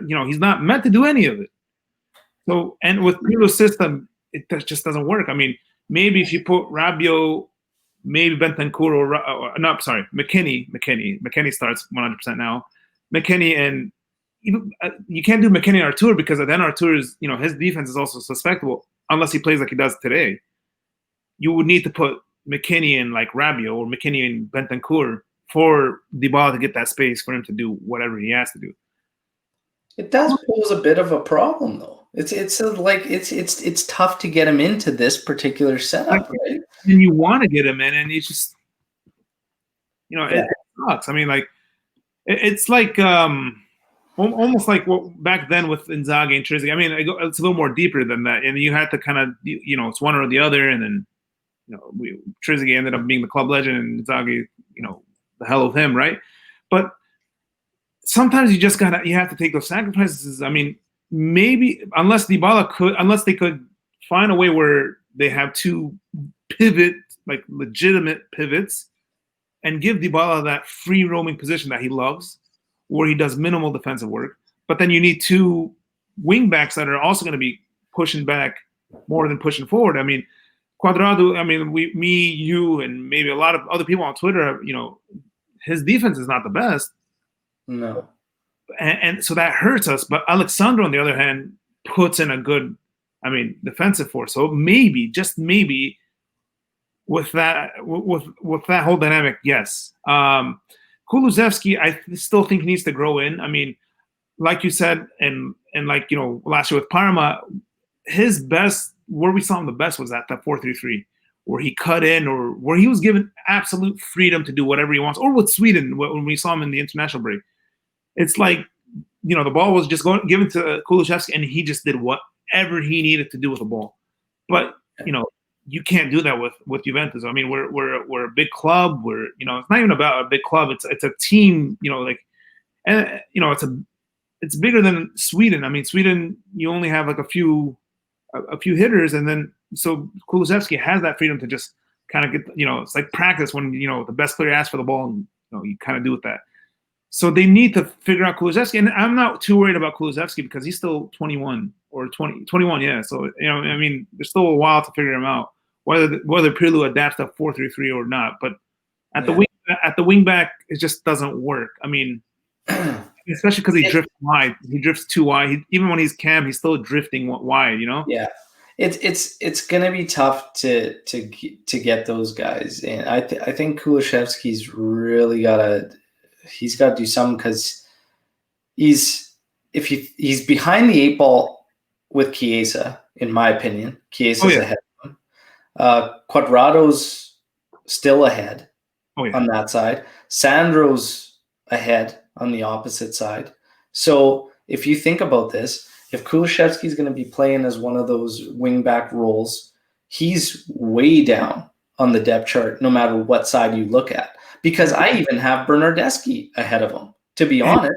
B: he's not meant to do any of it. So, and with Pirlo's system, it just doesn't work. I mean, maybe if you put Rabiot, maybe Bentancur McKennie. McKennie starts 100% now. McKennie and you can't do McKennie and Artur because then Artur is, his defense is also suspectable unless he plays like he does today. You would need to put McKennie and like Rabiot or McKennie and Bentancur for Dybala to get that space for him to do whatever he has to do.
A: It does pose a bit of a problem, though. It's tough to get him into this particular setup, right?
B: And you want to get him in, and it's just, it sucks. I mean, it's like almost like what back then with Inzaghi and Trezeguet. I mean, it's a little more deeper than that, and you had to kind of, it's one or the other, and then, Trezeguet ended up being the club legend, and Inzaghi, the hell with him, right? But sometimes you have to take those sacrifices. I mean, maybe unless they could find a way where they have two legitimate pivots and give Dybala that free roaming position that he loves, where he does minimal defensive work. But then you need two wing backs that are also going to be pushing back more than pushing forward. I mean, Cuadrado, you, and maybe a lot of other people on Twitter, his defense is not the best.
A: No.
B: And so that hurts us. But Alexandro, on the other hand, puts in a good, defensive force. So maybe, just maybe, with that whole dynamic, yes. Kulusevski, I still think he needs to grow in. I mean, like you said, and last year with Parma, his best, where we saw him the best was at that 4-3-3, where he cut in or where he was given absolute freedom to do whatever he wants. Or with Sweden, when we saw him in the international break. It's like, the ball was just given to Kulusevski, and he just did whatever he needed to do with the ball. But, you can't do that with Juventus. I mean, we're a big club. It's not even about a big club. It's a team, it's bigger than Sweden. I mean, Sweden, you only have like a few hitters, and then so Kulusevski has that freedom to just kind of get, it's like practice when, the best player asks for the ball, and you kind of do with that. So they need to figure out Kulusevski, and I'm not too worried about Kulusevski because he's still 21 or 21, yeah. So there's still a while to figure him out whether Pirlo adapts to 4-3-3 or not. But at the wing back, it just doesn't work. I mean, especially because he drifts wide. He drifts too wide. Even when he's Cam, he's still drifting wide.
A: Yeah, It's gonna be tough to get those guys, and I think Kulishevsky's really gotta do something because he's behind the eight ball with Chiesa, in my opinion. Chiesa's ahead of him. Quadrado's still ahead on that side. Sandro's ahead on the opposite side. So if you think about this, if Kulishevsky's going to be playing as one of those wing-back roles, he's way down on the depth chart no matter what side you look at. Because I even have Bernardeschi ahead of him, to be honest.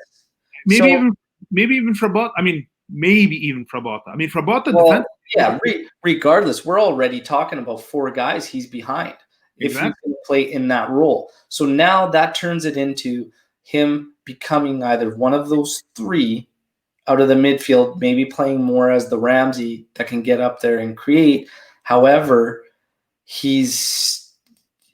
B: Maybe even Frabotta. I mean, maybe even Frabotta. I mean, Frabotta.
A: Well, yeah. Regardless, we're already talking about 4 guys he's behind if he's going to play in that role. So now that turns it into him becoming either one of those 3 out of the midfield, maybe playing more as the Ramsey that can get up there and create. However,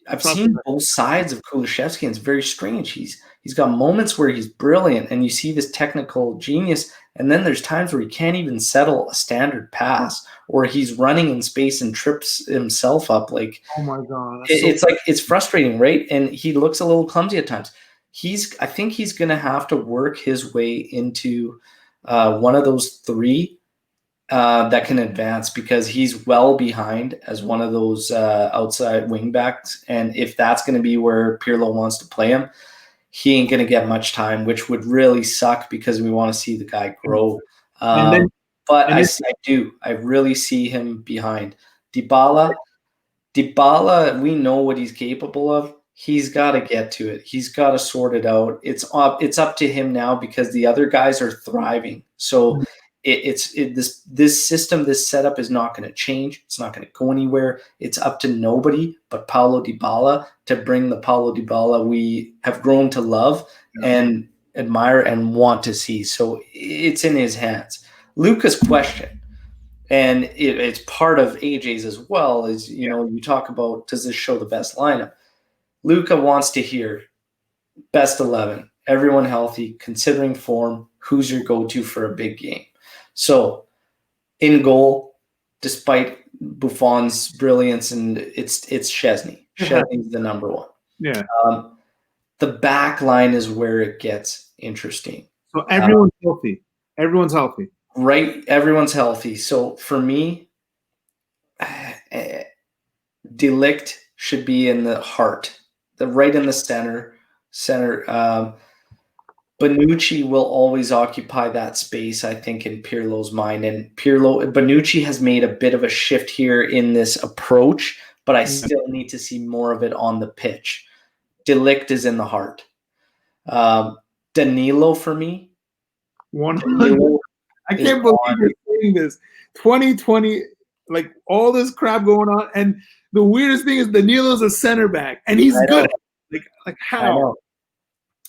A: I've seen both sides of Kulishevsky, and it's very strange. He's got moments where he's brilliant, and you see this technical genius, and then there's times where he can't even settle a standard pass, or he's running in space and trips himself up. Like,
B: oh my god,
A: it's frustrating, right? And he looks a little clumsy at times. I think he's going to have to work his way into one of those 3 that can advance, because he's well behind as one of those outside wing backs. And if that's going to be where Pirlo wants to play him, he ain't going to get much time, which would really suck because we want to see the guy grow. I really see him behind. Dybala, we know what he's capable of. He's got to get to it. He's got to sort it out. It's up to him now because the other guys are thriving. So this system, this setup is not going to change. It's not going to go anywhere. It's up to nobody but Paulo Dybala to bring the Paulo Dybala we have grown to love and admire and want to see. So it's in his hands. Luca's question, and it's part of AJ's as well, is, you talk about, does this show the best lineup? Luca wants to hear best 11, everyone healthy, considering form, who's your go-to for a big game? So in goal, despite Buffon's brilliance, and it's Szczęsny. Szczęsny's the number 1.
B: Yeah.
A: The back line is where it gets interesting.
B: So everyone's healthy. Everyone's healthy.
A: Right, everyone's healthy. So for me, De Ligt should be in the heart, right in the center. Bonucci will always occupy that space, I think, in Pirlo's mind. And Bonucci has made a bit of a shift here in this approach, but I still need to see more of it on the pitch. De Ligt is in the heart. Danilo for me.
B: 100. I can't believe you're saying this. 2020, like all this crap going on, and the weirdest thing is Danilo's a center back, and he's good. Like how?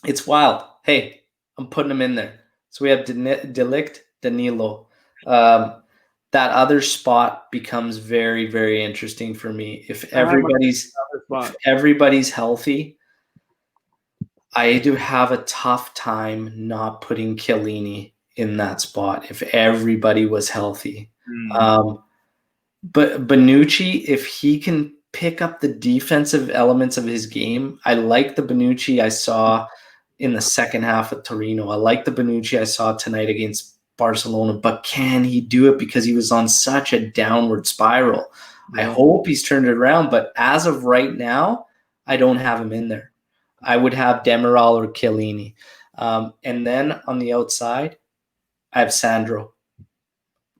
A: It's wild. Hey, I'm putting him in there. So we have De Ligt, Danilo. That other spot becomes very, very interesting for me. If everybody's healthy, I do have a tough time not putting Chiellini in that spot if everybody was healthy. But Bonucci, if he can pick up the defensive elements of his game, I like the Bonucci I saw in the second half of Torino. I like the Bonucci I saw tonight against Barcelona, but can he do it? Because he was on such a downward spiral. I hope he's turned it around, but as of right now, I don't have him in there. I would have Demiral or Chiellini. And then on the outside, I have Sandro.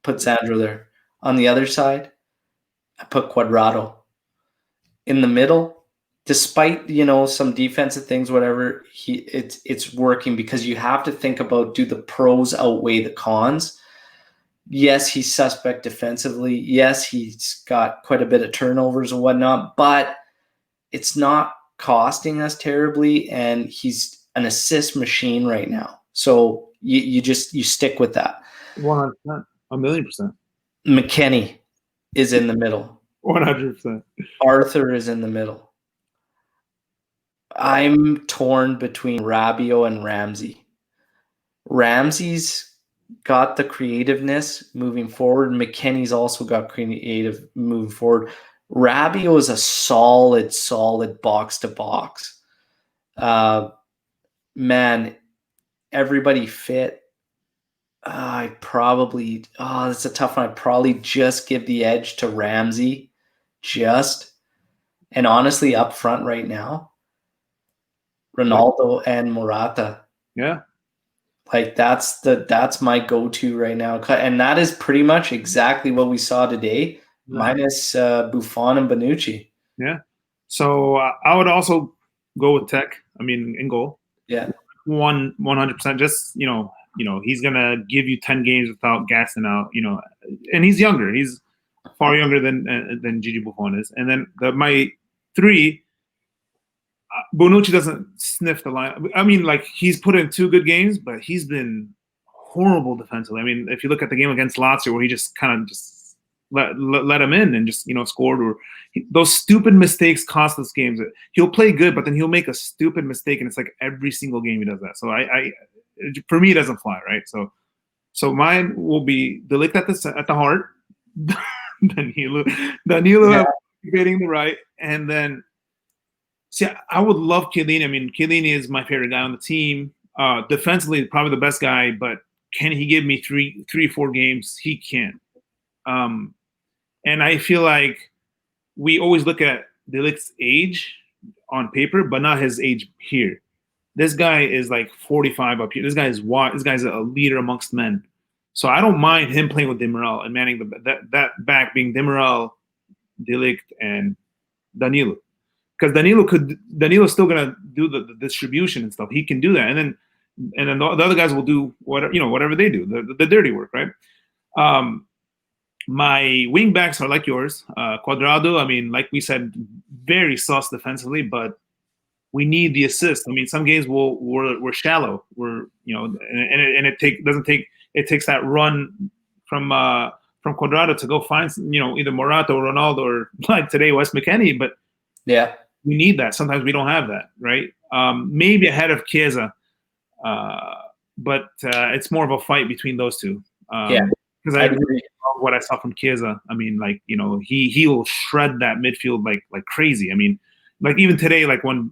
A: Put Sandro there. On the other side, I put Quadrado. In the middle, despite some defensive things, whatever, it's working because you have to think about, do the pros outweigh the cons? Yes, he's suspect defensively. Yes, he's got quite a bit of turnovers and whatnot, but it's not costing us terribly, and he's an assist machine right now. So you stick with that.
B: 100%, 1,000,000%.
A: McKennie is in the middle.
B: 100%.
A: Arthur is in the middle. I'm torn between Rabiot and Ramsey. Ramsey's got the creativeness moving forward. McKennie's also got creative moving forward. Rabiot is a solid box to box. Man, everybody fit. That's a tough one. I'd probably just give the edge to Ramsey. And honestly, up front right now, Ronaldo and Morata.
B: Yeah.
A: Like that's my go-to right now. And that is pretty much exactly what we saw today, minus Buffon and Bonucci.
B: Yeah. So I would also go with Tech. I mean, in goal.
A: Yeah.
B: 100%. Just, he's going to give you 10 games without gassing out, and he's younger. He's far younger than Gigi Buffon is. And then my 3, Bonucci doesn't sniff the line. I mean, like, he's put in 2 good games, but he's been horrible defensively. I mean, if you look at the game against Lazio, where he just kind of just let him in and just scored, or those stupid mistakes cost us games. He'll play good, but then he'll make a stupid mistake, and it's like every single game he does that. So for me, it doesn't fly, right? So mine will be De Ligt at the heart, Danilo getting the right, and then. See, I would love Chiellini. I mean, Chiellini is my favorite guy on the team. Defensively, probably the best guy, but can he give me 3-4 games? He can. And I feel like we always look at De Ligt's age on paper, but not his age here. This guy is like 45 up here. This guy's a leader amongst men. So I don't mind him playing with Demiral and manning that back being Demiral, De Ligt, and Danilo. Because Danilo's still gonna do the distribution and stuff. He can do that, and then the other guys will do whatever they do, the dirty work, right? My wing backs are like yours. Cuadrado, I mean, like we said, very sus defensively, but we need the assist. I mean, some games we're shallow. It takes that run from Cuadrado to go find either Morata or Ronaldo or like today Wes McKennie, but
A: yeah.
B: We need that. Sometimes we don't have that, right? Maybe ahead of Chiesa, but it's more of a fight between those two. Because I agree with what I saw from Chiesa. I mean, like he will shred that midfield like crazy. I mean, like even today, like when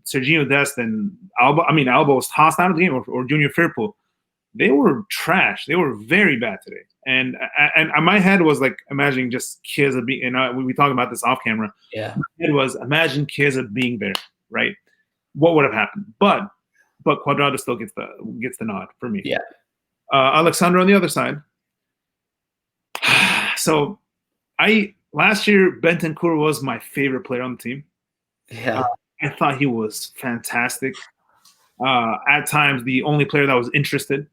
B: Serginho Dest and Alba was tossed out of the game, or Junior Firpo, they were trash. They were very bad today. And my head was like imagining just Chiesa being, and we talked about this off camera.
A: Yeah,
B: my head was imagine Chiesa being there, right? What would have happened? But Cuadrado still gets the nod for me.
A: Yeah.
B: Alexandro on the other side. So last year Bentancur was my favorite player on the team.
A: Yeah,
B: I thought he was fantastic. At times the only player that was interested.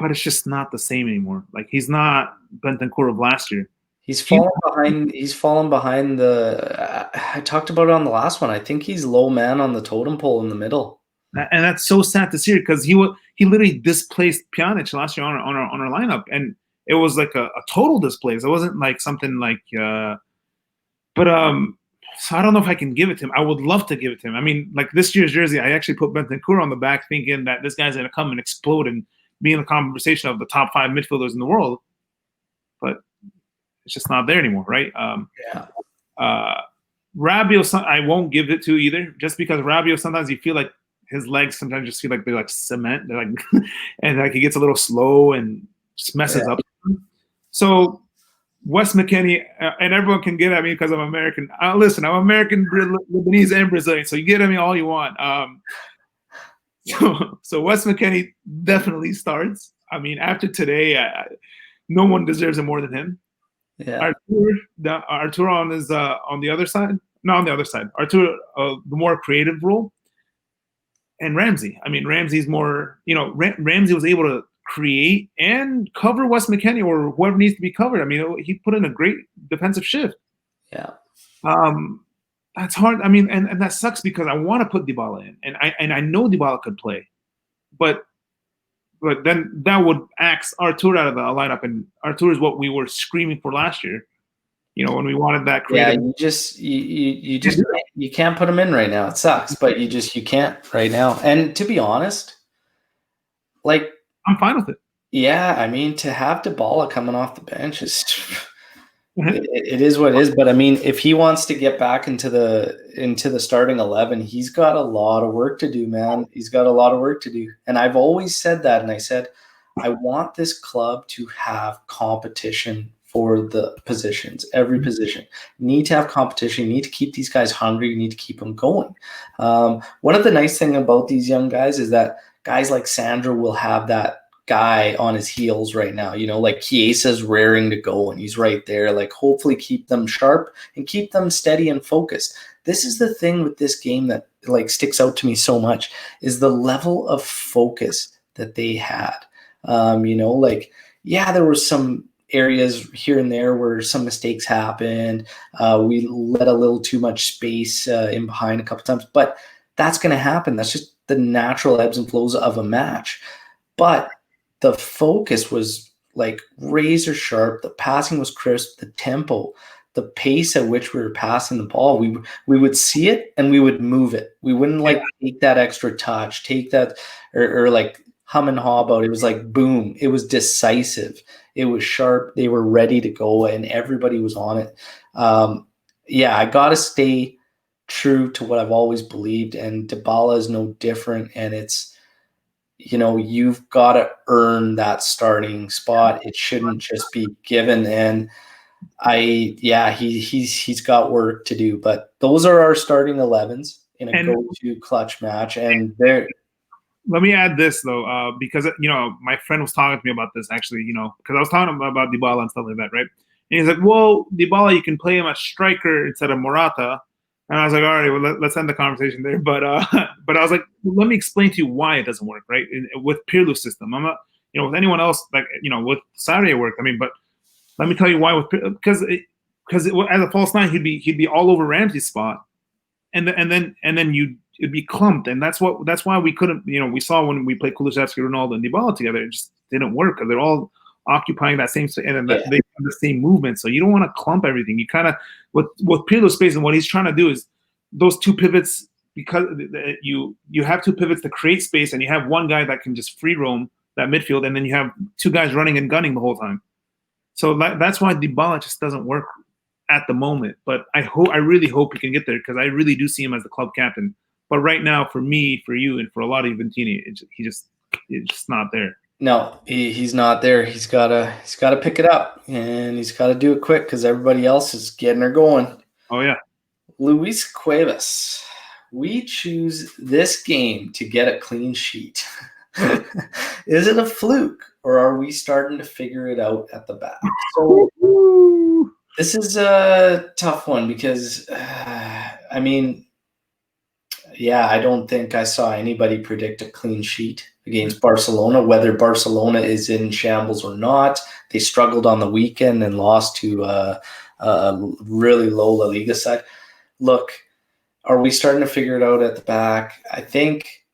B: But it's just not the same anymore. Like he's not Bentancur of last year.
A: He's fallen behind. He's fallen behind the. I talked about it on the last one. I think he's low man on the totem pole in the middle.
B: And that's so sad to see because he literally displaced Pjanic last year on our lineup, and it was like a total displace. It wasn't like something like. So I don't know if I can give it to him. I would love to give it to him. I mean, like this year's jersey, I actually put Bentancur on the back, thinking that this guy's gonna come and explode and be in the conversation of the top 5 midfielders in the world, but it's just not there anymore, right? Rabiot, I won't give it to either, just because Rabiot sometimes you feel like his legs sometimes just feel like they're like cement, they're like, and like he gets a little slow and just messes up. So Wes McKennie, and everyone can get at me because I'm American. Listen, I'm American, Lebanese, and Brazilian, so you get at me all you want. So Wes McKennie definitely starts. I mean, after today, no one deserves it more than him.
A: Yeah.
B: Arturo on the other side. No, on the other side. Arturo, the more creative role. And Ramsey. I mean, Ramsey's more. Ramsey was able to create and cover Wes McKennie or whoever needs to be covered. I mean, he put in a great defensive shift.
A: Yeah.
B: That's hard. I mean, and that sucks because I want to put Dybala in, and I know Dybala could play, but then that would axe Artur out of the lineup, and Artur is what we were screaming for last year. When we wanted that creative.
A: Yeah, you can't put him in right now. It sucks, but you can't right now. And to be honest, like
B: I'm fine with it.
A: Yeah, I mean, to have Dybala coming off the bench is it is what it is. But I mean, if he wants to get back into the starting 11, he's got a lot of work to do, man. He's got a lot of work to do. And I've always said that, and I said I want this club to have competition for the positions, every position. You need to have competition. You need to keep these guys hungry. You need to keep them going. One of the nice things about these young guys is that guys like Sandro will have that guy on his heels right now. Like Chiesa's raring to go, and he's right there. Like, hopefully keep them sharp and keep them steady and focused. This is the thing with this game that like sticks out to me so much is the level of focus that they had. There were some areas here and there where some mistakes happened. We let a little too much space in behind a couple times, but that's going to happen. That's just the natural ebbs and flows of a match. But the focus was like razor sharp. The passing was crisp. The tempo, the pace at which we were passing the ball, we would see it and we would move it. We wouldn't like take that extra touch, take that or like hum and haw about it. It was like boom. It was decisive. It was sharp. They were ready to go, and everybody was on it. I got to stay true to what I've always believed, and Dybala is no different. And it's, you've got to earn that starting spot. It shouldn't just be given. And he's got work to do. But those are our starting 11s in a go-to clutch match, and they're.
B: Let me add this though, because my friend was talking to me about this actually, because I was talking about Dybala and stuff like that, right? And he's like, "Well, Dybala, you can play him as striker instead of Morata." And I was like, "All right, well, let's end the conversation there." But I was like, "Let me explain to you why it doesn't work, right? With Pirlo's system, I'm not, with anyone else, like with Sarri it worked. I mean, but let me tell you why because as a false nine, he'd be all over Ramsey's spot, and then it'd be clumped, and that's why we couldn't. We saw when we played Kulusevski, Ronaldo, and Dybala together, it just didn't work because they're all occupying that same space, and they have the same movement. So you don't want to clump everything. You kind of with Pirlo's space, and what he's trying to do is those two pivots, because you have two pivots to create space, and you have one guy that can just free roam that midfield, and then you have two guys running and gunning the whole time. So that's why Dybala just doesn't work at the moment. But I really hope he can get there, because I really do see him as the club captain. But right now, for me, for you, and for a lot of Juventini, it's just not there.
A: No, he's not there. He's gotta pick it up, and he's got to do it quick because everybody else is getting her going.
B: Oh yeah,
A: Luis Cuevas. We choose this game to get a clean sheet. Is it a fluke, or are we starting to figure it out at the back? So this is a tough one because, I don't think I saw anybody predict a clean sheet against Barcelona, whether Barcelona is in shambles or not. They struggled on the weekend and lost to a really low La Liga side. Look, are we starting to figure it out at the back? I think,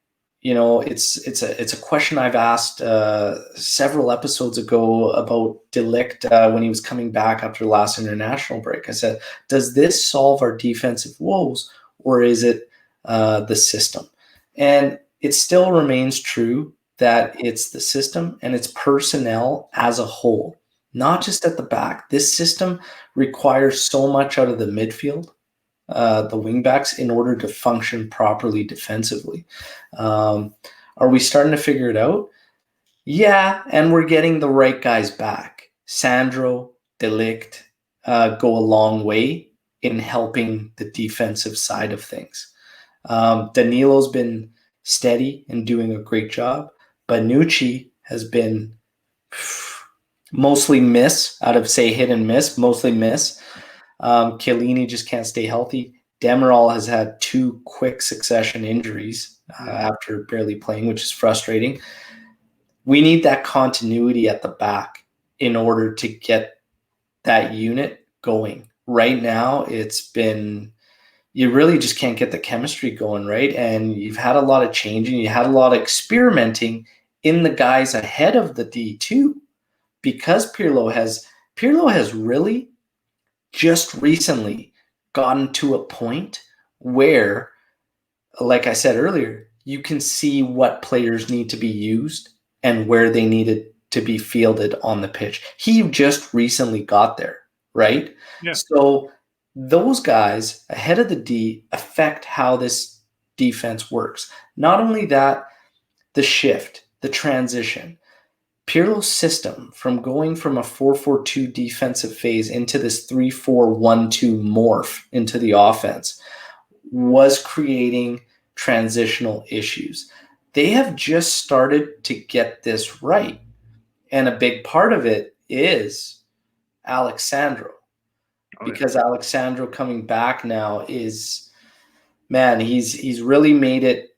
A: it's a question I've asked several episodes ago about De Ligt when he was coming back after the last international break. I said, does this solve our defensive woes, or is it the system? And it still remains true that it's the system and it's personnel as a whole, not just at the back. This system requires so much out of the midfield, the wingbacks, in order to function properly defensively. Are we starting to figure it out? Yeah, and we're getting the right guys back. Sandro, De Ligt go a long way in helping the defensive side of things. Danilo's been steady and doing a great job. Bonucci has been mostly miss, out of say hit and miss, mostly miss. Chiellini just can't stay healthy. Demiral has had 2 quick succession injuries after barely playing, which is frustrating. We need that continuity at the back in order to get that unit going. Right now, you really just can't get the chemistry going, right? And you've had a lot of changing. You had a lot of experimenting in the guys ahead of the D2, because Pirlo has really just recently gotten to a point where, like I said earlier, you can see what players need to be used and where they needed to be fielded on the pitch. He just recently got there, right?
B: Yeah.
A: So those guys ahead of the D affect how this defense works. Not only that, the shift, the transition. Pirlo's system from going from a 4-4-2 defensive phase into this 3-4-1-2 morph into the offense was creating transitional issues. They have just started to get this right. And a big part of it is Alexandro. Because Alexandro coming back now is, man, he's really made it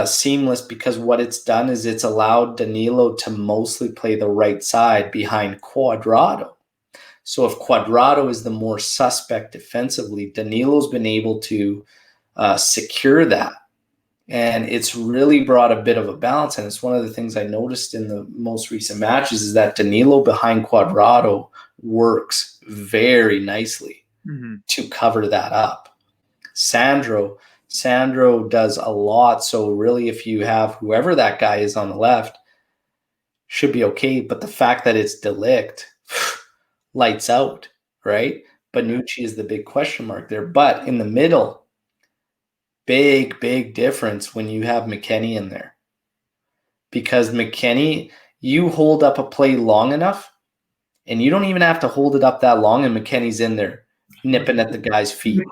A: seamless, because what it's done is it's allowed Danilo to mostly play the right side behind Cuadrado. So if Cuadrado is the more suspect defensively, Danilo's been able to secure that. And it's really brought a bit of a balance. And it's one of the things I noticed in the most recent matches is that Danilo behind Cuadrado works very nicely to cover that up. Sandro does a lot. So really, if you have whoever that guy is on the left, should be okay. But the fact that it's De Ligt, lights out, right? Bonucci is the big question mark there. But in the middle, big difference when you have McKennie in there. Because McKennie, you hold up a play long enough, and you don't even have to hold it up that long, and McKennie's in there nipping at the guy's feet.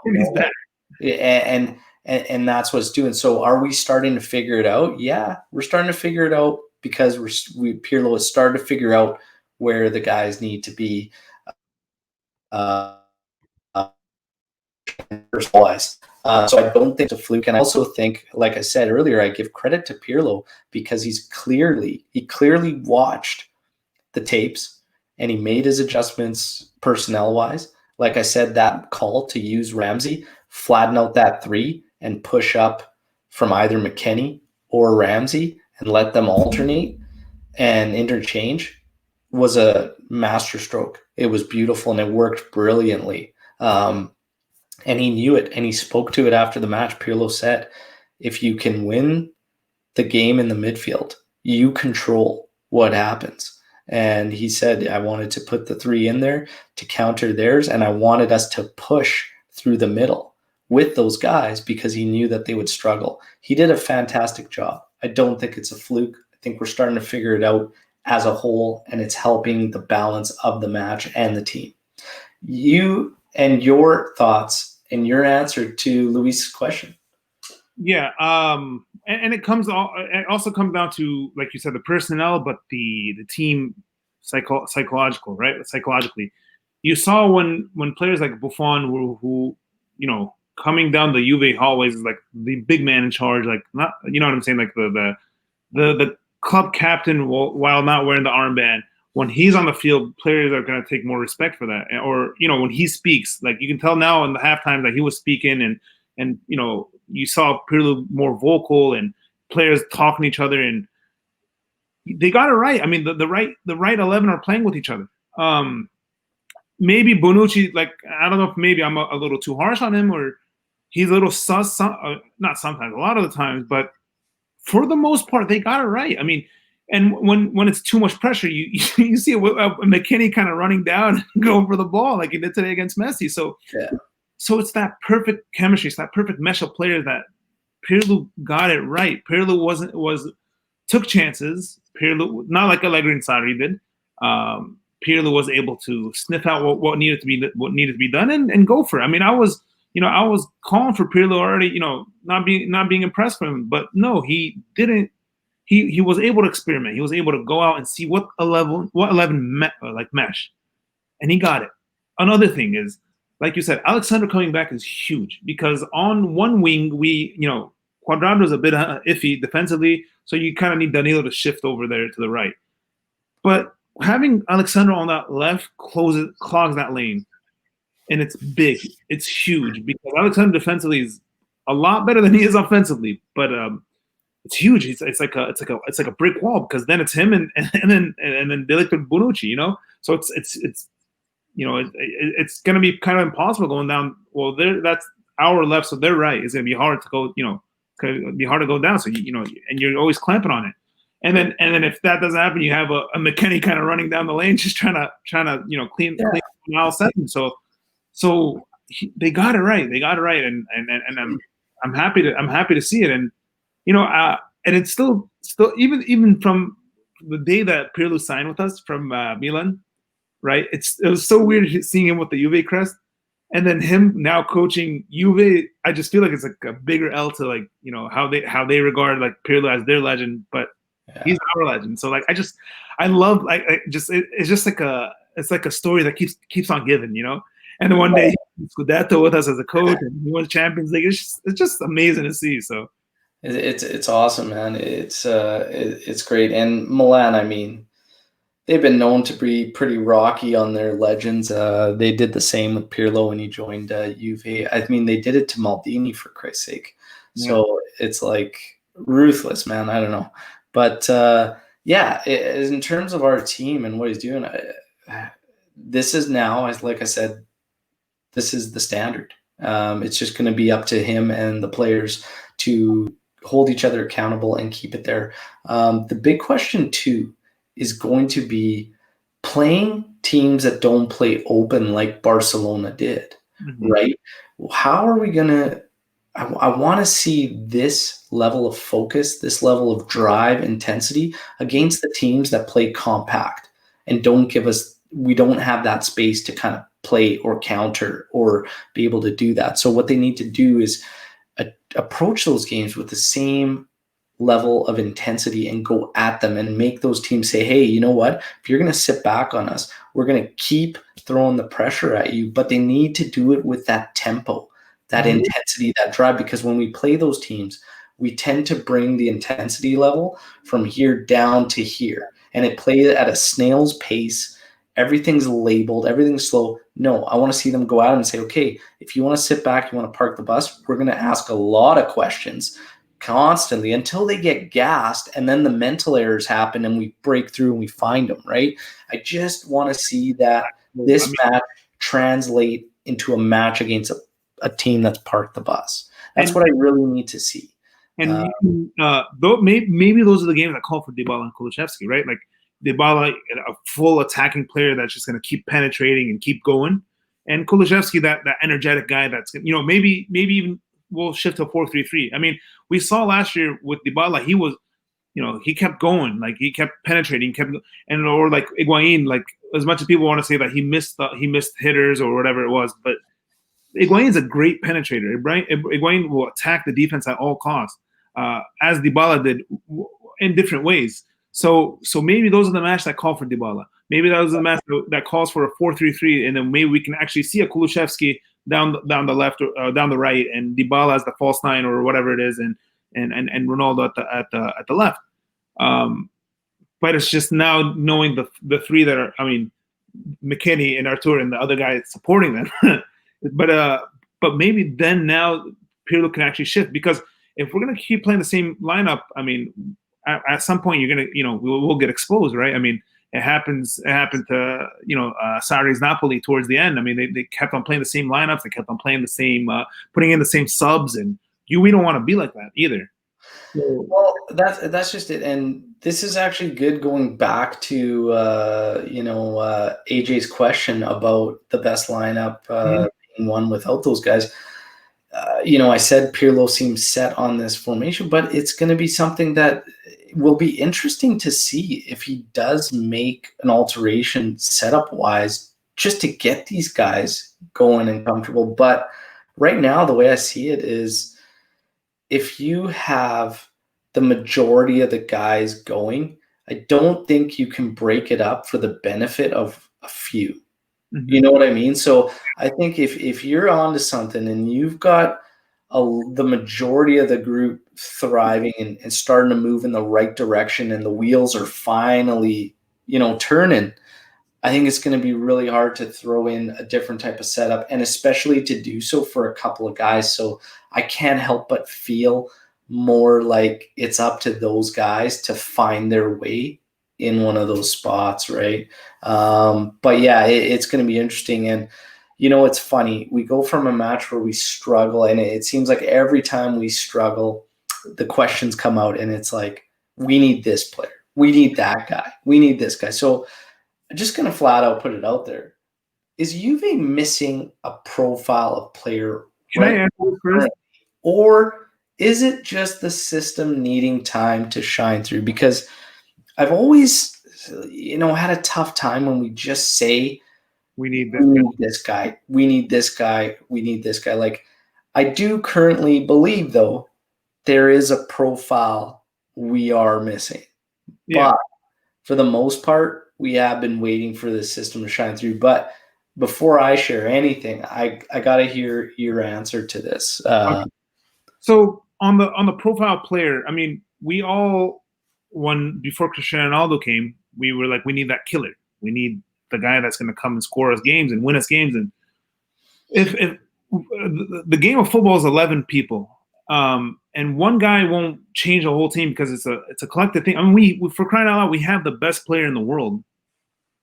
A: And that's what it's doing. So are we starting to figure it out? Yeah, we're starting to figure it out, because Pirlo has started to figure out where the guys need to be personalized. So I don't think it's a fluke. And I also think, like I said earlier, I give credit to Pirlo because he clearly watched the tapes and he made his adjustments personnel-wise. Like I said, that call to use Ramsey, flatten out that 3 and push up from either McKennie or Ramsey and let them alternate and interchange was a masterstroke. It was beautiful and it worked brilliantly. And he knew it, and he spoke to it after the match. Pirlo said, if you can win the game in the midfield, you control what happens. And he said, I wanted to put the 3 in there to counter theirs, and I wanted us to push through the middle with those guys because he knew that they would struggle. He did a fantastic job. I don't think it's a fluke. I think we're starting to figure it out as a whole, and it's helping the balance of the match and the team. You and your thoughts and your answer to Luis's question.
B: Yeah, and it also comes down to, like you said, the personnel, but the team psychological, right? Psychologically, you saw when players like Buffon who coming down the Juve hallways is like the big man in charge, like, not, you know what I'm saying, like the club captain while not wearing the armband. When he's on the field, players are going to take more respect for that. Or, when he speaks, like you can tell now in the halftime that he was speaking and you saw Pirlo more vocal and players talking to each other, and they got it right. I mean, the right 11 are playing with each other. Maybe Bonucci, like, I don't know if maybe I'm a little too harsh on him, or he's a little sus, not sometimes, a lot of the times, but for the most part, they got it right. I mean, and when it's too much pressure, you see a McKennie kind of running down and going for the ball like he did today against Messi. So, So it's that perfect chemistry, it's that perfect mesh of players that Pirlo got it right. Pirlo took chances. Pirlo, not like Allegri and Sarri did. Pirlo was able to sniff out what needed to be done and go for it. I mean, I was calling for Pirlo already, not being impressed with him, but no, he didn't. He was able to experiment. He was able to go out and see what 11 mesh, and he got it. Another thing is, like you said, Alexander coming back is huge because on one wing Cuadrado is a bit iffy defensively, so you kind of need Danilo to shift over there to the right. But having Alexander on that left clogs that lane, and it's big, it's huge because Alexander defensively is a lot better than he is offensively, but it's huge. It's like a brick wall because then it's him and then De Ligt and Bonucci, So it's going to be kind of impossible going down. Well, that's our left, so they're right. It's going to be hard to go. It's going to be hard to go down. So and you're always clamping on it. And then if that doesn't happen, you have a McKennie kind of running down the lane, just trying to clean mile 7. So they got it right. They got it right, and I'm happy to see it. And and it's still even from the day that Pirlo signed with us from Milan, right? It was so weird seeing him with the Juve crest, and then him now coaching Juve. I just feel like it's like a bigger L to how they regard like Pirlo as their legend, but he's our legend. So like I love it's just like a story that keeps on giving, And then one day he Scudetto with us as a coach, and he won Champions League. It's just amazing to see. So
A: it's awesome, man. It's great. And Milan, I mean, they've been known to be pretty rocky on their legends. They did the same with Pirlo when he joined Juve. I mean, they did it to Maldini, for Christ's sake. So it's like ruthless, man. I don't know. But in terms of our team and what he's doing, this is now, like I said, this is the standard. It's just going to be up to him and the players to hold each other accountable and keep it there. The big question, too, is going to be playing teams that don't play open like Barcelona did, right? How are we going to – I want to see this level of focus, this level of drive, intensity against the teams that play compact and we don't have that space to kind of play or counter or be able to do that. So what they need to do is approach those games with the same level of intensity and go at them and make those teams say, hey, you know what? If you're going to sit back on us, we're going to keep throwing the pressure at you, but they need to do it with that tempo, that intensity, that drive, because when we play those teams, we tend to bring the intensity level from here down to here, and it plays at a snail's pace. Everything's labeled, everything's slow. No, I want to see them go out and say, okay, if you want to sit back, you want to park the bus, we're going to ask a lot of questions constantly until they get gassed, and then the mental errors happen and we break through and we find them, right? I just want to see that this match translate into a match against a team that's parked the bus. That's what I really need to see.
B: And maybe those are the games that call for Dybala and Kulusevski, right? Like Dybala, a full attacking player that's just going to keep penetrating and keep going, and Kulusevski, that energetic guy that's maybe even we'll shift to a 4-3-3. I mean, we saw last year with Dybala, he was, he kept going, like he kept penetrating, or like Higuain, like as much as people want to say that he missed hitters or whatever it was, but Higuain's a great penetrator. Higuain will attack the defense at all costs, as Dybala did in different ways. So maybe those are the matches that call for Dybala. Maybe that was the match that calls for a 4-3-3, and then maybe we can actually see a Kulusevski down the left or down the right, and Dybala as the false 9 or whatever it is, and Ronaldo at the left. But it's just now knowing the three that are, I mean, McKennie and Artur and the other guy supporting them. But maybe then now Pirlo can actually shift, because if we're gonna keep playing the same lineup, I mean, at some point you're gonna, we'll get exposed, right? I mean, it happened to Sarri's Napoli towards the end. I mean, they kept on playing the same lineups, they kept on playing the same, putting in the same subs, and we don't want to be like that either.
A: Well, that's just it, and this is actually good going back to AJ's question about the best lineup being one without those guys. I said Pirlo seems set on this formation, but it's going to be something that will be interesting to see if he does make an alteration setup-wise just to get these guys going and comfortable. But right now, the way I see it is, if you have the majority of the guys going, I don't think you can break it up for the benefit of a few. You know what I mean? So I think if you're onto something and you've got the majority of the group thriving and starting to move in the right direction, and the wheels are finally, turning, I think it's going to be really hard to throw in a different type of setup, and especially to do so for a couple of guys. So I can't help but feel more like it's up to those guys to find their way in one of those spots, right? But yeah, it's going to be interesting. And it's funny, we go from a match where we struggle, and it seems like every time we struggle, the questions come out, and it's like, we need this player. We need that guy. We need this guy. So I'm just going to flat out put it out there. Is Juve missing a profile of player?
B: Can I answer this first?
A: Or is it just the system needing time to shine through? Because I've always, had a tough time when we just say,
B: we need
A: this guy. We need this guy. We need this guy. Like, I do currently believe, though, there is a profile we are missing.
B: Yeah.
A: But for the most part, we have been waiting for the system to shine through. But before I share anything, I got to hear your answer to this.
B: Okay. So on the profile player, I mean, we all, before Cristiano Ronaldo came, we were like, we need that killer. We need the guy that's going to come and score us games and win us games. And if the game of football is 11 people, and one guy won't change the whole team because it's a collective thing. I mean, we for crying out loud, we have the best player in the world.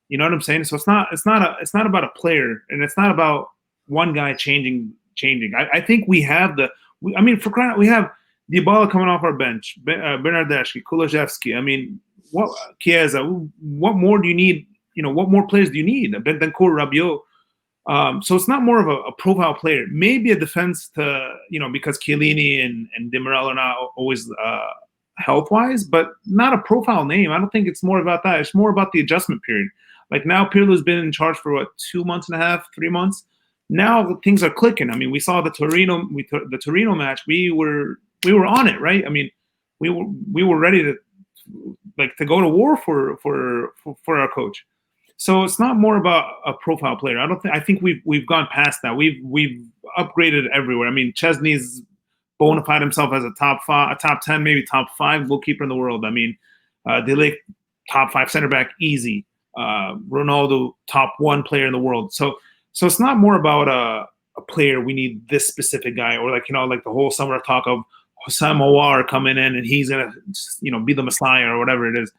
B: You know what I'm saying? So it's not about a player, and it's not about one guy changing. I think we have for crying out, we have Dybala coming off our bench, Bernardeschi, Kulusevski. I mean, Chiesa? What more do you need? What more players do you need? Bentancur, Rabiot. So it's not more of a profile player. Maybe a defense to, because Chiellini and Di Maria are not always health-wise, but not a profile name. I don't think it's more about that. It's more about the adjustment period. Like now, Pirlo's been in charge for 2 months and a half, 3 months. Now things are clicking. I mean, we saw the Torino match. We were on it, right? I mean, we were ready to go to war for our coach. So it's not more about a profile player. I think we've gone past that. We've upgraded everywhere. I mean, Chesney's bona fide himself as a top 10, maybe top 5 goalkeeper in the world. I mean, De Ligt, top 5 center back, easy. Ronaldo, top 1 player in the world. So it's not more about a player. We need this specific guy, or like the whole summer talk of Hossam Aouar coming in and he's gonna be the Messiah or whatever it is.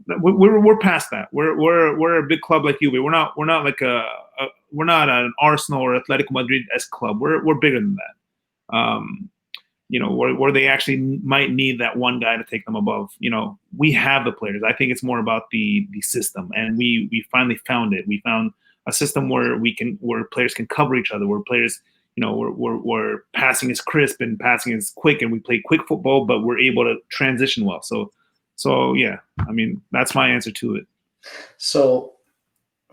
B: We're past that. We're a big club like Juve. We're not like we're not an Arsenal or Atletico Madrid-esque club. We're bigger than that. Where they actually might need that one guy to take them above. We have the players. I think it's more about the system, and we finally found it. We found a system where players can cover each other, where players, where passing is crisp and passing is quick, and we play quick football, but we're able to transition well. So yeah, I mean, that's my answer to it.
A: So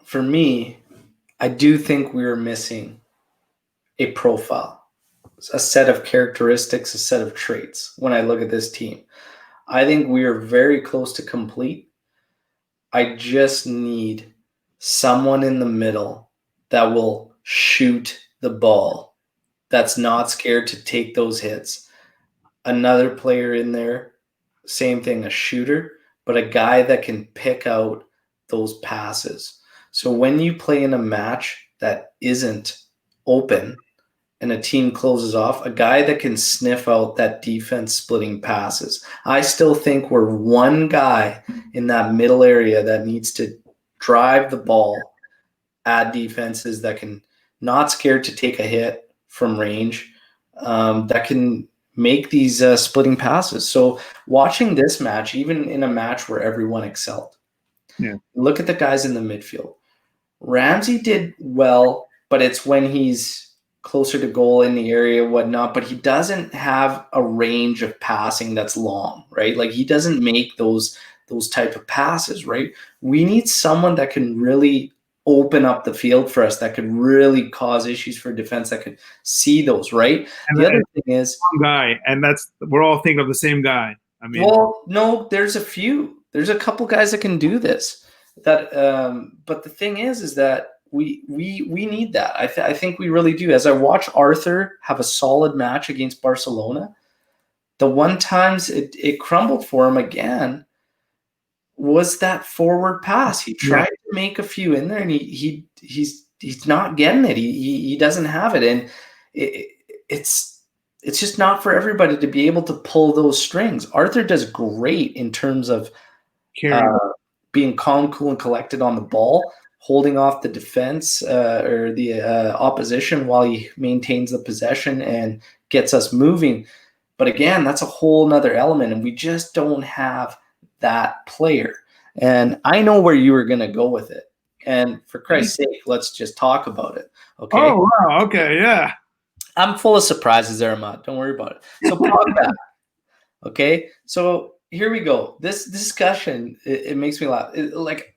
A: for me, I do think we're missing a profile, a set of characteristics, a set of traits when I look at this team. I think we are very close to complete. I just need someone in the middle that will shoot the ball, that's not scared to take those hits. Another player in there, same thing, a shooter, but a guy that can pick out those passes. So when you play in a match that isn't open and a team closes off, a guy that can sniff out that defense splitting passes. I still think we're one guy in that middle area that needs to drive the ball at defenses, that can not scared to take a hit from range, that can make these splitting passes. So watching this match, even in a match where everyone excelled, look at the guys in the midfield. Ramsey did well, but it's when he's closer to goal in the area, whatnot, but he doesn't have a range of passing that's long, right? Like he doesn't make those type of passes, right? We need someone that can really open up the field for us, that could really cause issues for defense, that could see those, right? And the other thing is
B: guy, and we're all thinking of the same guy. I mean,
A: well, no, there's a couple guys that can do this. But the thing is that we need that. I think we really do. As I watch Arthur have a solid match against Barcelona, the one times it crumbled for him again was that forward pass. He tried to make a few in there, and he's not getting it. He doesn't have it, and it's just not for everybody to be able to pull those strings. Arthur does great in terms of being calm, cool, and collected on the ball, holding off the defense or the opposition while he maintains the possession and gets us moving. But again, that's a whole nother element, and we just don't have that player. And I know where you were going to go with it. And for Christ's sake, let's just talk about it. Okay.
B: Oh, wow. Okay. Yeah.
A: I'm full of surprises there, Ahmad. Don't worry about it. So Pogba. Okay. So here we go. This discussion, it makes me laugh.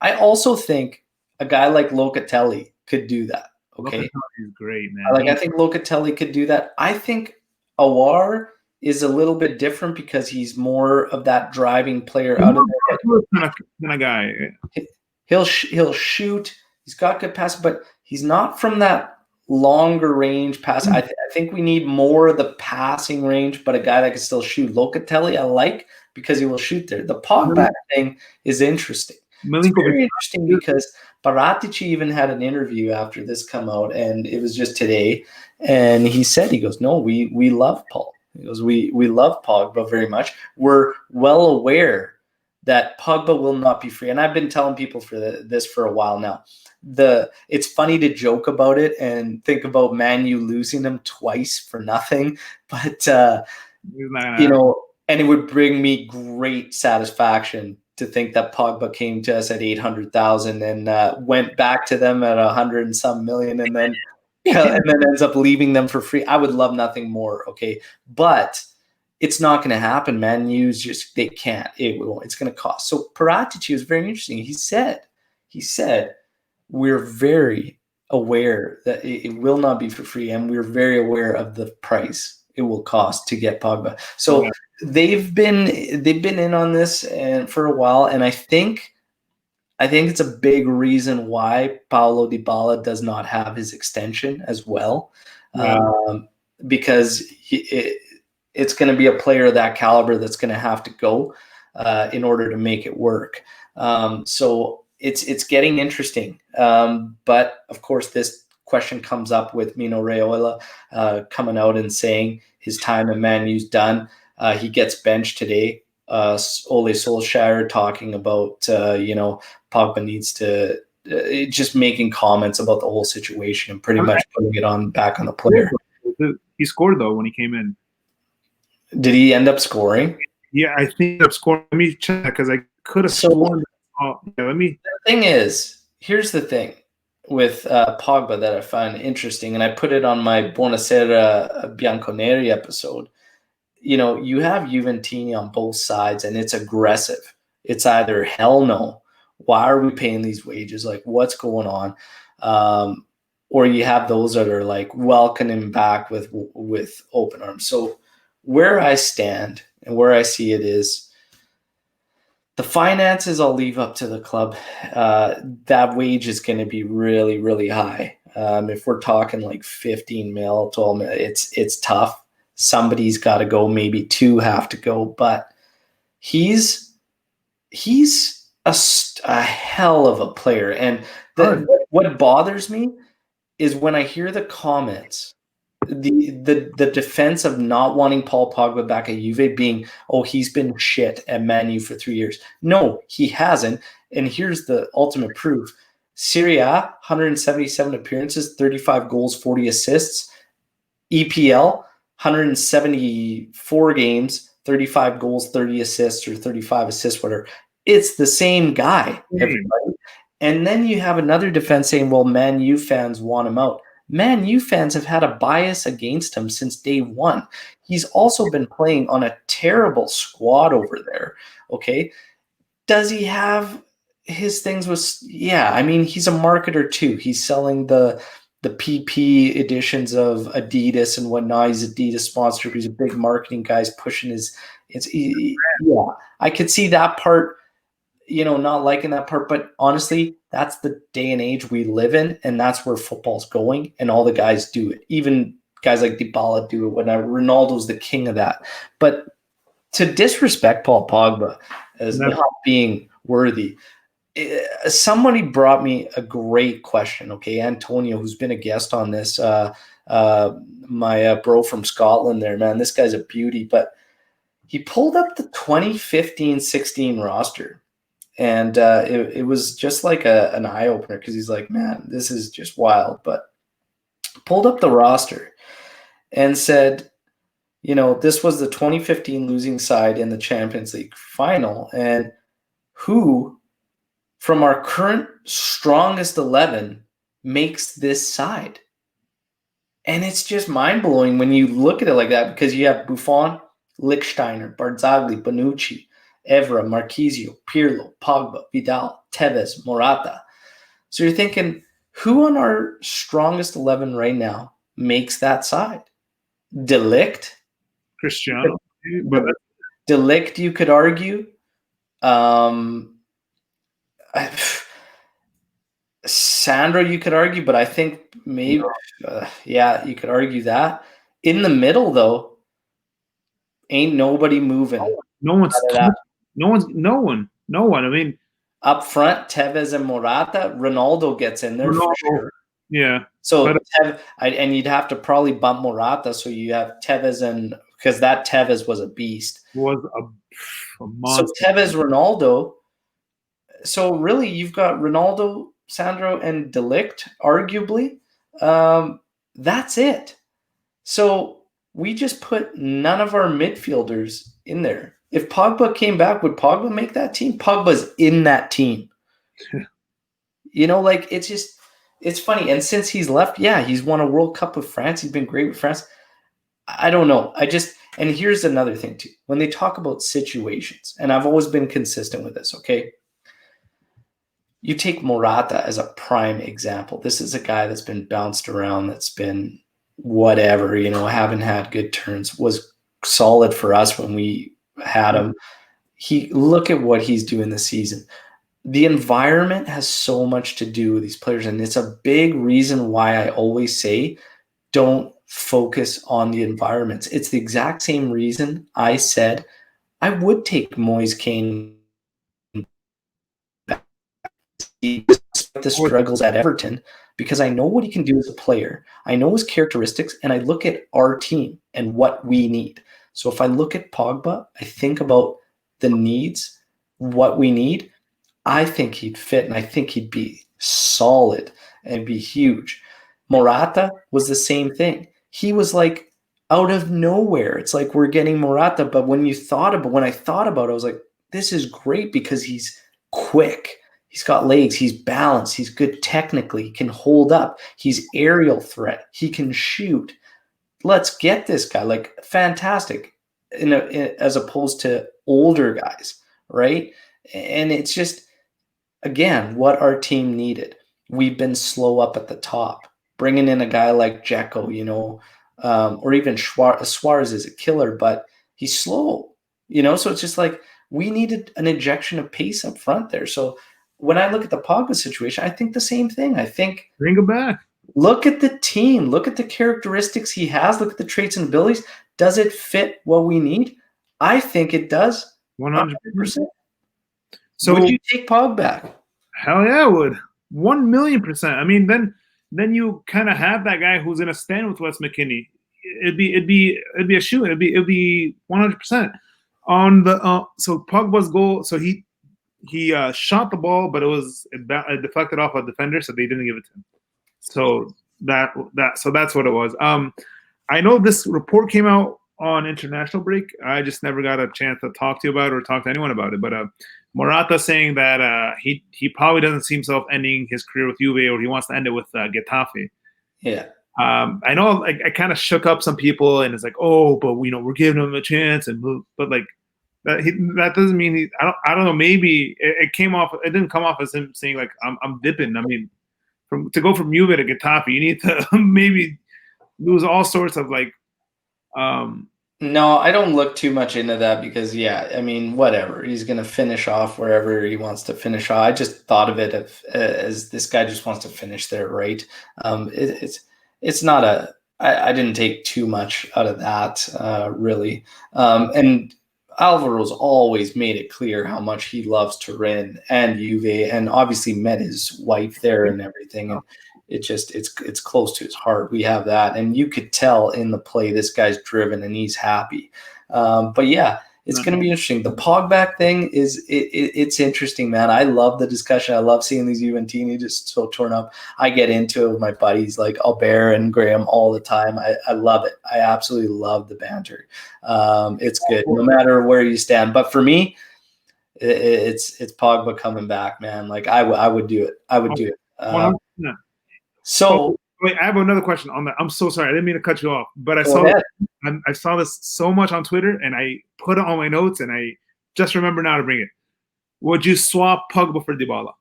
A: I also think a guy like Locatelli could do that. Okay.
B: Locatelli is great, man.
A: I think Locatelli could do that. I think Aouar is a little bit different because he's more of that driving player out of the
B: kind of guy.
A: He'll shoot. He's got good pass, but he's not from that longer range pass. I think we need more of the passing range, but a guy that can still shoot. Locatelli, I like because he will shoot there. The Pogba thing is interesting. It's very interesting because Paratici even had an interview after this come out, and it was just today, and he said, he goes, no, we love Paul. He goes, we love Pogba very much. We're well aware that Pogba will not be free. And I've been telling people for this for a while now. It's funny to joke about it and think about Man U losing him twice for nothing. But, and it would bring me great satisfaction to think that Pogba came to us at 800,000 and went back to them at 100 and some million and then ends up leaving them for free. I would love nothing more. Okay. But it's not going to happen, man. They can't. It's going to cost. So Paratici was very interesting. He said, we're very aware that it will not be for free, and we're very aware of the price it will cost to get Pogba. So they've been in on this and for a while, and I think it's a big reason why Paulo Dybala does not have his extension as well, because it's going to be a player of that caliber that's going to have to go in order to make it work. So it's getting interesting. But of course, this question comes up with Mino Raiola coming out and saying his time in Man U's done. He gets benched today. Ole Solskjaer talking about, Pogba needs to just making comments about the whole situation and pretty much putting it back on the player.
B: He scored though when he came in.
A: Did he end up scoring?
B: Yeah, I think he ended up scoring. Let me check because I could have sworn. The
A: thing is, here's the thing with Pogba that I find interesting, and I put it on my Buonasera Bianconeri episode. You have Juventini on both sides, and it's aggressive. It's either hell no, why are we paying these wages? Like, what's going on? Or you have those that are like welcoming him back with open arms. So where I stand and where I see it is the finances I'll leave up to the club. That wage is going to be really, really high. If we're talking like 15 mil, 12 mil, it's tough. Somebody's got to go, maybe two have to go, but he's a hell of a player. And what bothers me is when I hear the comments, the defense of not wanting Paul Pogba back at Juve being, oh, he's been shit at Man U for 3 years. No, he hasn't. And here's the ultimate proof. Serie A, 177 appearances, 35 goals, 40 assists. EPL, 174 games, 35 goals, 30 assists, or 35 assists, whatever. It's the same guy, everybody. And then you have another defense saying, well, Man U fans want him out. Man U fans have had a bias against him since day one. He's also been playing on a terrible squad over there, okay? Does he have his things with – yeah, I mean, he's a marketer too. He's selling the PP editions of Adidas and whatnot. He's Adidas sponsor. He's a big marketing guy. He's pushing his – yeah, I could see that part – not liking that part, but honestly, that's the day and age we live in, and that's where football's going, and all the guys do it. Even guys like Dybala do it, whenever Ronaldo's the king of that. But to disrespect Paul Pogba as not being worthy, somebody brought me a great question, okay? Antonio, who's been a guest on this, my bro from Scotland there, man, this guy's a beauty, but he pulled up the 2015-16 roster. And it was just like an eye-opener because he's like, man, this is just wild. But pulled up the roster and said, this was the 2015 losing side in the Champions League final, and who from our current strongest 11 makes this side? And it's just mind-blowing when you look at it like that, because you have Buffon, Lichtsteiner, Barzagli, Bonucci, Evra, Marquisio, Pirlo, Pogba, Vidal, Tevez, Morata. So you're thinking, who on our strongest 11 right now makes that side? De Ligt?
B: Cristiano. But
A: De Ligt, you could argue. Sandro, you could argue, but I think maybe, you could argue that. In the middle, though, ain't nobody moving.
B: No one. I mean,
A: up front, Tevez and Morata, Ronaldo gets in there for sure.
B: Yeah.
A: So and you'd have to probably bump Morata, so you have Tevez because that Tevez was a beast.
B: Was a monster.
A: So Tevez, Ronaldo. So really, you've got Ronaldo, Sandro, and De Ligt, arguably. That's it. So we just put none of our midfielders in there. If Pogba came back, would Pogba make that team? Pogba's in that team. It's funny. And since he's left, he's won a World Cup with France. He's been great with France. I don't know. And here's another thing too. When they talk about situations, and I've always been consistent with this, okay? You take Morata as a prime example. This is a guy that's been bounced around, that's been whatever, haven't had good turns, was solid for us when we had him. Look at what he's doing this season. The environment has so much to do with these players, and it's a big reason why I always say don't focus on the environments. It's the exact same reason I said I would take Moise Kean back despite the struggles at Everton, because I know what he can do as a player. I know his characteristics, and I look at our team and what we need. So if I look at Pogba, I think about the needs, what we need. I think he'd fit, and I think he'd be solid and be huge. Morata was the same thing. He was like out of nowhere. It's like we're getting Morata, but when I thought about it, I was like, this is great because he's quick. He's got legs. He's balanced. He's good technically. He can hold up. He's aerial threat. He can shoot. Let's get this guy. Like, fantastic. As opposed to older guys, right? And it's just, again, what our team needed. We've been slow up at the top. Bringing in a guy like Dzeko, or even Suarez is a killer, but he's slow, So it's just like we needed an injection of pace up front there. So when I look at the Pogba situation, I think the same thing. I think
B: bring him back.
A: Look at the team. Look at the characteristics he has. Look at the traits and abilities. Does it fit what we need? I think it does.
B: 100%.
A: So would you take Pog back?
B: Hell yeah, I would. 1,000,000%. I mean, then you kind of have that guy who's gonna stand with Wes McKennie. It'd be a shoot. It'd be 100% on the so Pogba's goal. So he shot the ball, but it deflected off a defender, so they didn't give it to him. So that's what it was. I know this report came out on international break. I just never got a chance to talk to you about it or talk to anyone about it. But Morata saying that he probably doesn't see himself ending his career with Juve, or he wants to end it with Getafe.
A: Yeah.
B: I know, like, I kind of shook up some people, and it's like, oh, but we're giving him a chance, but like that doesn't mean I don't know. Maybe it didn't come off as him saying like I'm dipping. I mean, to go from Juve to Getafe, you need to maybe lose all sorts of like.
A: No, I don't look too much into that because, I mean, whatever. He's going to finish off wherever he wants to finish off. I just thought of it as this guy just wants to finish there, right? It's not I didn't take too much out of that, really. And Alvaro's always made it clear how much he loves Turin and Juve, and obviously met his wife there and everything. And it's close to his heart. We have that, and you could tell in the play this guy's driven and he's happy. But It's going to be interesting. The Pogba thing it's interesting, man. I love the discussion. I love seeing these Juventini just so torn up. I get into it with my buddies like Albert and Graham all the time. I love it. I absolutely love the banter. It's good no matter where you stand. But for me, it's Pogba coming back, man. Like I would do it. I would do it. So
B: wait, I have another question on that. I'm so sorry. I didn't mean to cut you off, but I saw this so much on Twitter, and I put it on my notes, and I just remember now to bring it. Would you swap Pogba for Dybala?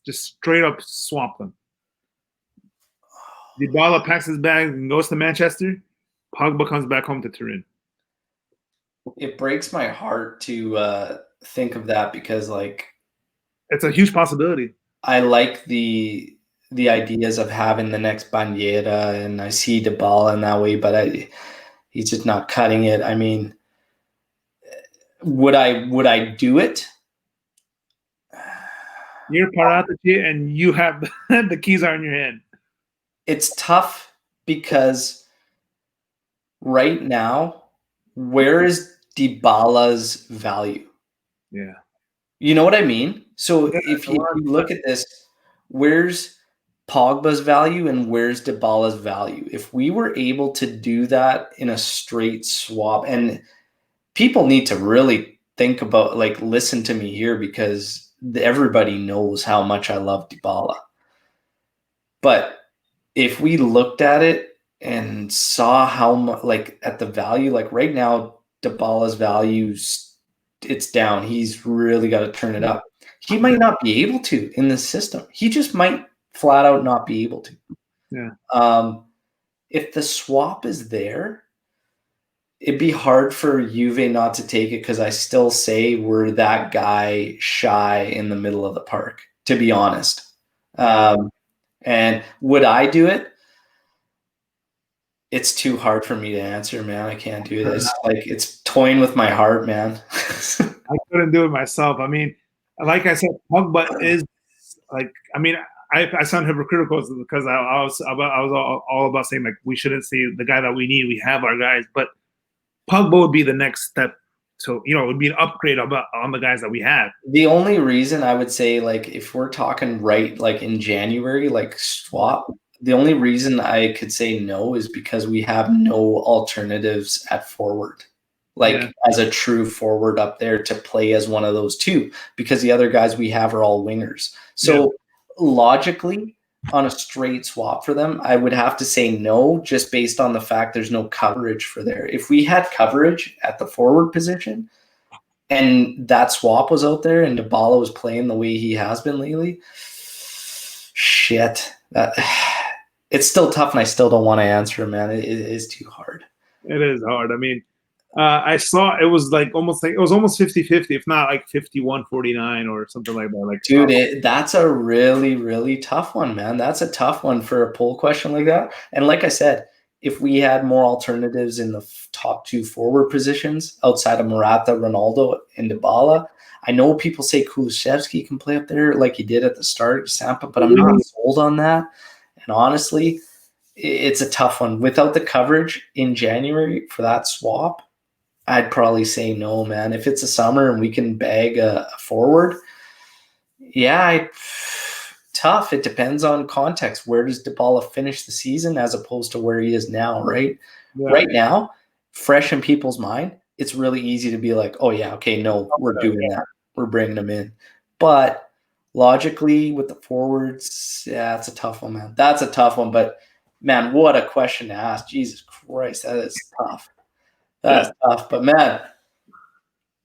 B: Just straight up swap them. Dybala packs his bag and goes to Manchester. Pogba comes back home to Turin.
A: It breaks my heart to think of that because, like,
B: it's a huge possibility.
A: I like the ideas of having the next Bandiera, and I see Dybala in that way, but he's just not cutting it. I mean, would I do it?
B: You're Paratici, and you have the keys are in your hand.
A: It's tough because right now, where is Dybala's value?
B: Yeah.
A: You know what I mean? So if you look at this, where's Pogba's value and where's Dybala's value? If we were able to do that in a straight swap, and people need to really think about, like, listen to me here because everybody knows how much I love Dybala. But if we looked at it and saw how much, like, at the value, like right now, Dybala's values, it's down. He's really got to turn it up. He might not be able to in this system. He just might flat out not be able to.
B: Yeah.
A: If the swap is there, it'd be hard for Juve not to take it because I still say we're that guy shy in the middle of the park, to be honest. And would I do it? It's too hard for me to answer, man. I can't do this. Like, it's toying with my heart, man.
B: I couldn't do it myself. I mean, like I said, Pogba is like, I mean, I sound hypocritical because I was all about saying, like, we shouldn't see the guy that we need. We have our guys, but Pogba would be the next step. So, it would be an upgrade on the guys that we have.
A: The only reason I would say, like, if we're talking right, like in January, like swap, the only reason I could say no is because we have no alternatives at forward, like as a true forward up there to play as one of those two, because the other guys we have are all wingers. So logically, on a straight swap for them, I would have to say no, just based on the fact there's no coverage for there. If we had coverage at the forward position and that swap was out there and Dybala was playing the way he has been lately, shit, it's still tough, and I still don't want to answer, man. It is too hard.
B: It is hard. I mean, I saw it was almost 50-50, if not like 51-49 or something like that. Like,
A: dude, that's a really, really tough one, man. That's a tough one for a poll question like that. And like I said, if we had more alternatives in the top two forward positions outside of Morata, Ronaldo, and Dybala, I know people say Kulusevski can play up there like he did at the start, Sampa, but I'm not sold on that. And honestly, it's a tough one. Without the coverage in January for that swap, I'd probably say no, man. If it's a summer and we can bag a forward, tough. It depends on context. Where does Dybala finish the season as opposed to where he is now, right? Yeah. Right now, fresh in people's mind, it's really easy to be like, oh, yeah, okay, no, we're doing that. We're bringing them in. But logically, with the forwards, it's a tough one, man. That's a tough one. But, man, what a question to ask. Jesus Christ, that is tough. That's tough. But, man,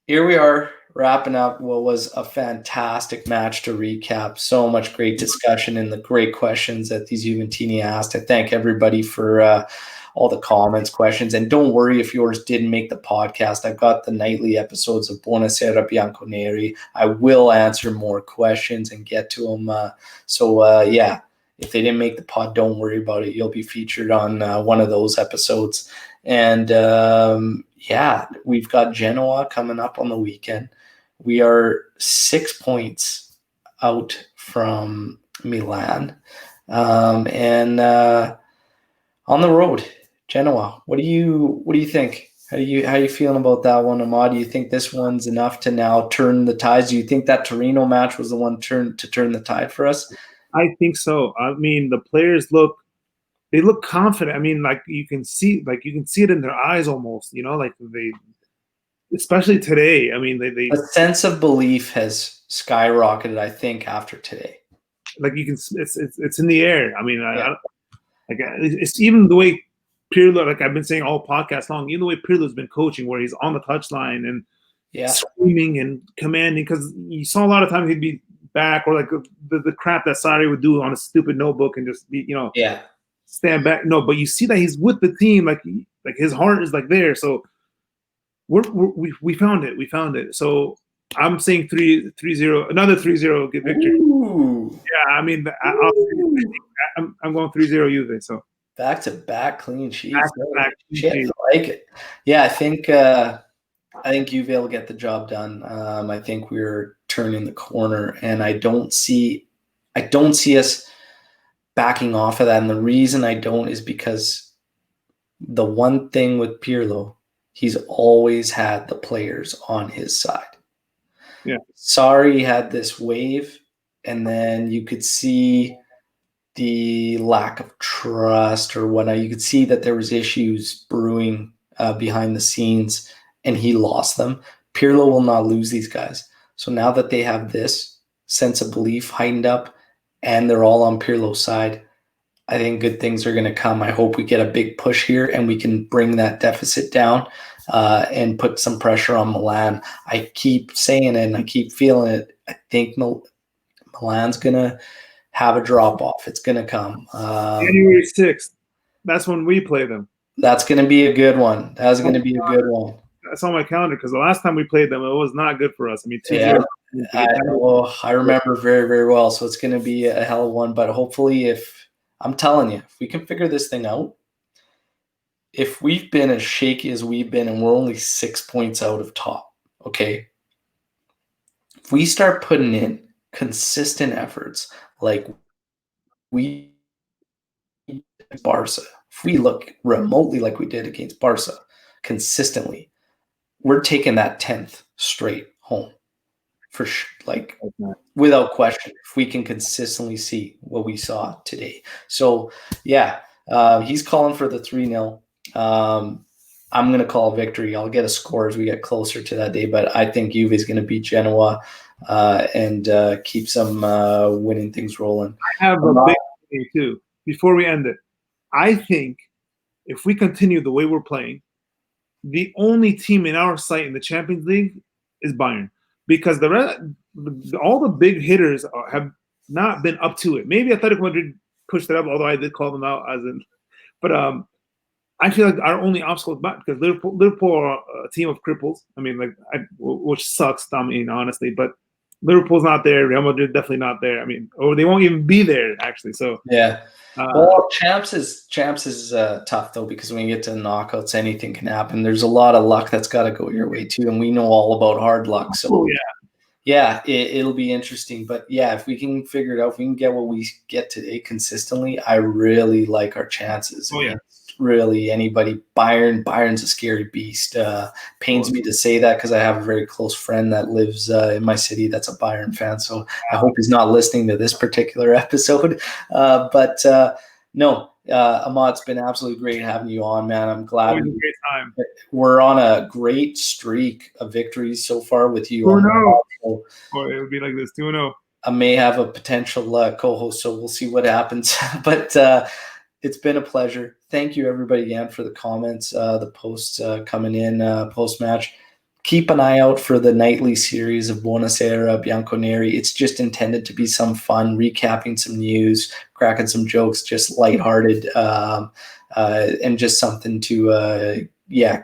A: here we are wrapping up what was a fantastic match to recap. So much great discussion and the great questions that these Juventini asked. I thank everybody for all the comments, questions. And don't worry if yours didn't make the podcast. I've got the nightly episodes of Buonasera Bianconeri. I will answer more questions and get to them. If they didn't make the pod, don't worry about it. You'll be featured on one of those episodes. And we've got Genoa coming up on the weekend. We are 6 points out from Milan. And on the road, Genoa. What do you think? How you feeling about that one, Ahmad? Do you think this one's enough to now turn the tides? Do you think that Torino match was the one to turn the tide for us?
B: I think so. I mean, the players look confident. I mean, like you can see it in their eyes almost. You know, like they, especially today. I mean, they
A: A sense of belief has skyrocketed, I think, after today.
B: like you can. It's in the air. I mean,
A: Yeah.
B: it's even the way Pirlo, like I've been saying all podcast long, even the way Pirlo's been coaching, where he's on the touchline and screaming and commanding, because you saw a lot of times he'd be back, or like the crap that Sarri would do on a stupid notebook and just be, stand back. No, but you see that he's with the team, like his heart is like there. So we found it. We found it. So I'm saying 3-0, another 3-0 get victory.
A: Ooh.
B: Yeah, I mean, I'm going 3-0 Juve. So
A: back-to-back clean sheets.
B: Back-to-back clean sheets.
A: I like it. Yeah, I think Juve will get the job done. I think we're turning the corner, and I don't see us backing off of that. And the reason I don't is because the one thing with Pirlo, he's always had the players on his side.
B: Yeah.
A: Sarri had this wave, and then you could see the lack of trust or whatnot. You could see that there was issues brewing behind the scenes, and he lost them. Pirlo will not lose these guys. So now that they have this sense of belief heightened up, and they're all on Pirlo's side, I think good things are going to come. I hope we get a big push here and we can bring that deficit down and put some pressure on Milan. I keep saying it and I keep feeling it. I think Milan's going to have a drop-off. It's going to come.
B: January 6th. That's when we play them.
A: That's going to be a good one. That's going to be a good one.
B: That's on my calendar because the last time we played them, it was not good for us. I mean, 2-0.
A: Yeah, I remember very, very well. So it's going to be a hell of one. But hopefully, I'm telling you, if we can figure this thing out, if we've been as shaky as we've been and we're only 6 points out of top, okay, if we start putting in consistent efforts like we Barca, if we look remotely like we did against Barca consistently, we're taking that 10th straight home for sure, like without question, if we can consistently see what we saw today. So yeah, he's calling for the 3-0. I'm going to call a victory. I'll get a score as we get closer to that day, but I think Juve is going to beat Genoa and keep some winning things rolling.
B: I have a big thing too. Before we end it, I think if we continue the way we're playing, the only team in our sight in the Champions League is Bayern, because all the big hitters have not been up to it. Maybe Atletico Madrid pushed it up, although I did call them out but I feel like our only obstacle is back because Liverpool are a team of cripples. I mean, which sucks. I mean, honestly, but Liverpool's not there. Real Madrid definitely not there. I mean, or they won't even be there actually. So
A: yeah. Well, champs is tough though, because when you get to knockouts, anything can happen. There's a lot of luck that's got to go your way too, and we know all about hard luck. So it'll be interesting. But yeah, if we can figure it out, if we can get what we get today consistently, I really like our chances.
B: Oh yeah.
A: Really, anybody. Bayern's a scary beast. Pains me to say that because I have a very close friend that lives in my city that's a Bayern fan. So I hope he's not listening to this particular episode. But no, Ahmad, it's been absolutely great having you on, man. I'm glad.
B: Great time.
A: We're on a great streak of victories so far with you.
B: 2-0. Or it would be like this, 2-0.
A: I may have a potential co-host, so we'll see what happens. But it's been a pleasure. Thank you, everybody, again, for the comments, the posts coming in post-match. Keep an eye out for the nightly series of Buonasera, Bianconeri. It's just intended to be some fun, recapping some news, cracking some jokes, just lighthearted, and just something to,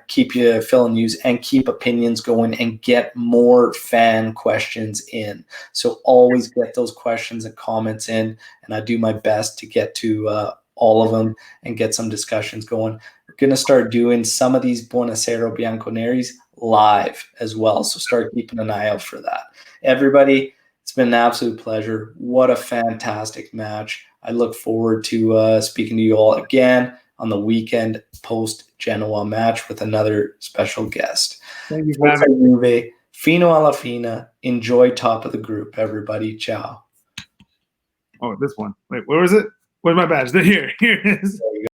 A: keep you filling news and keep opinions going and get more fan questions in. So always get those questions and comments in, and I do my best to get to all of them and get some discussions going. We're going to start doing some of these Buonasera Bianconeris live as well. So start keeping an eye out for that. Everybody, it's been an absolute pleasure. What a fantastic match. I look forward to speaking to you all again on the weekend post-Genoa match with another special guest.
B: Thank you for having
A: me. Juve, fino alla fina. Enjoy top of the group, everybody. Ciao.
B: Oh, this one. Wait, where was it? Where's my badge? Here it is.
A: There you go.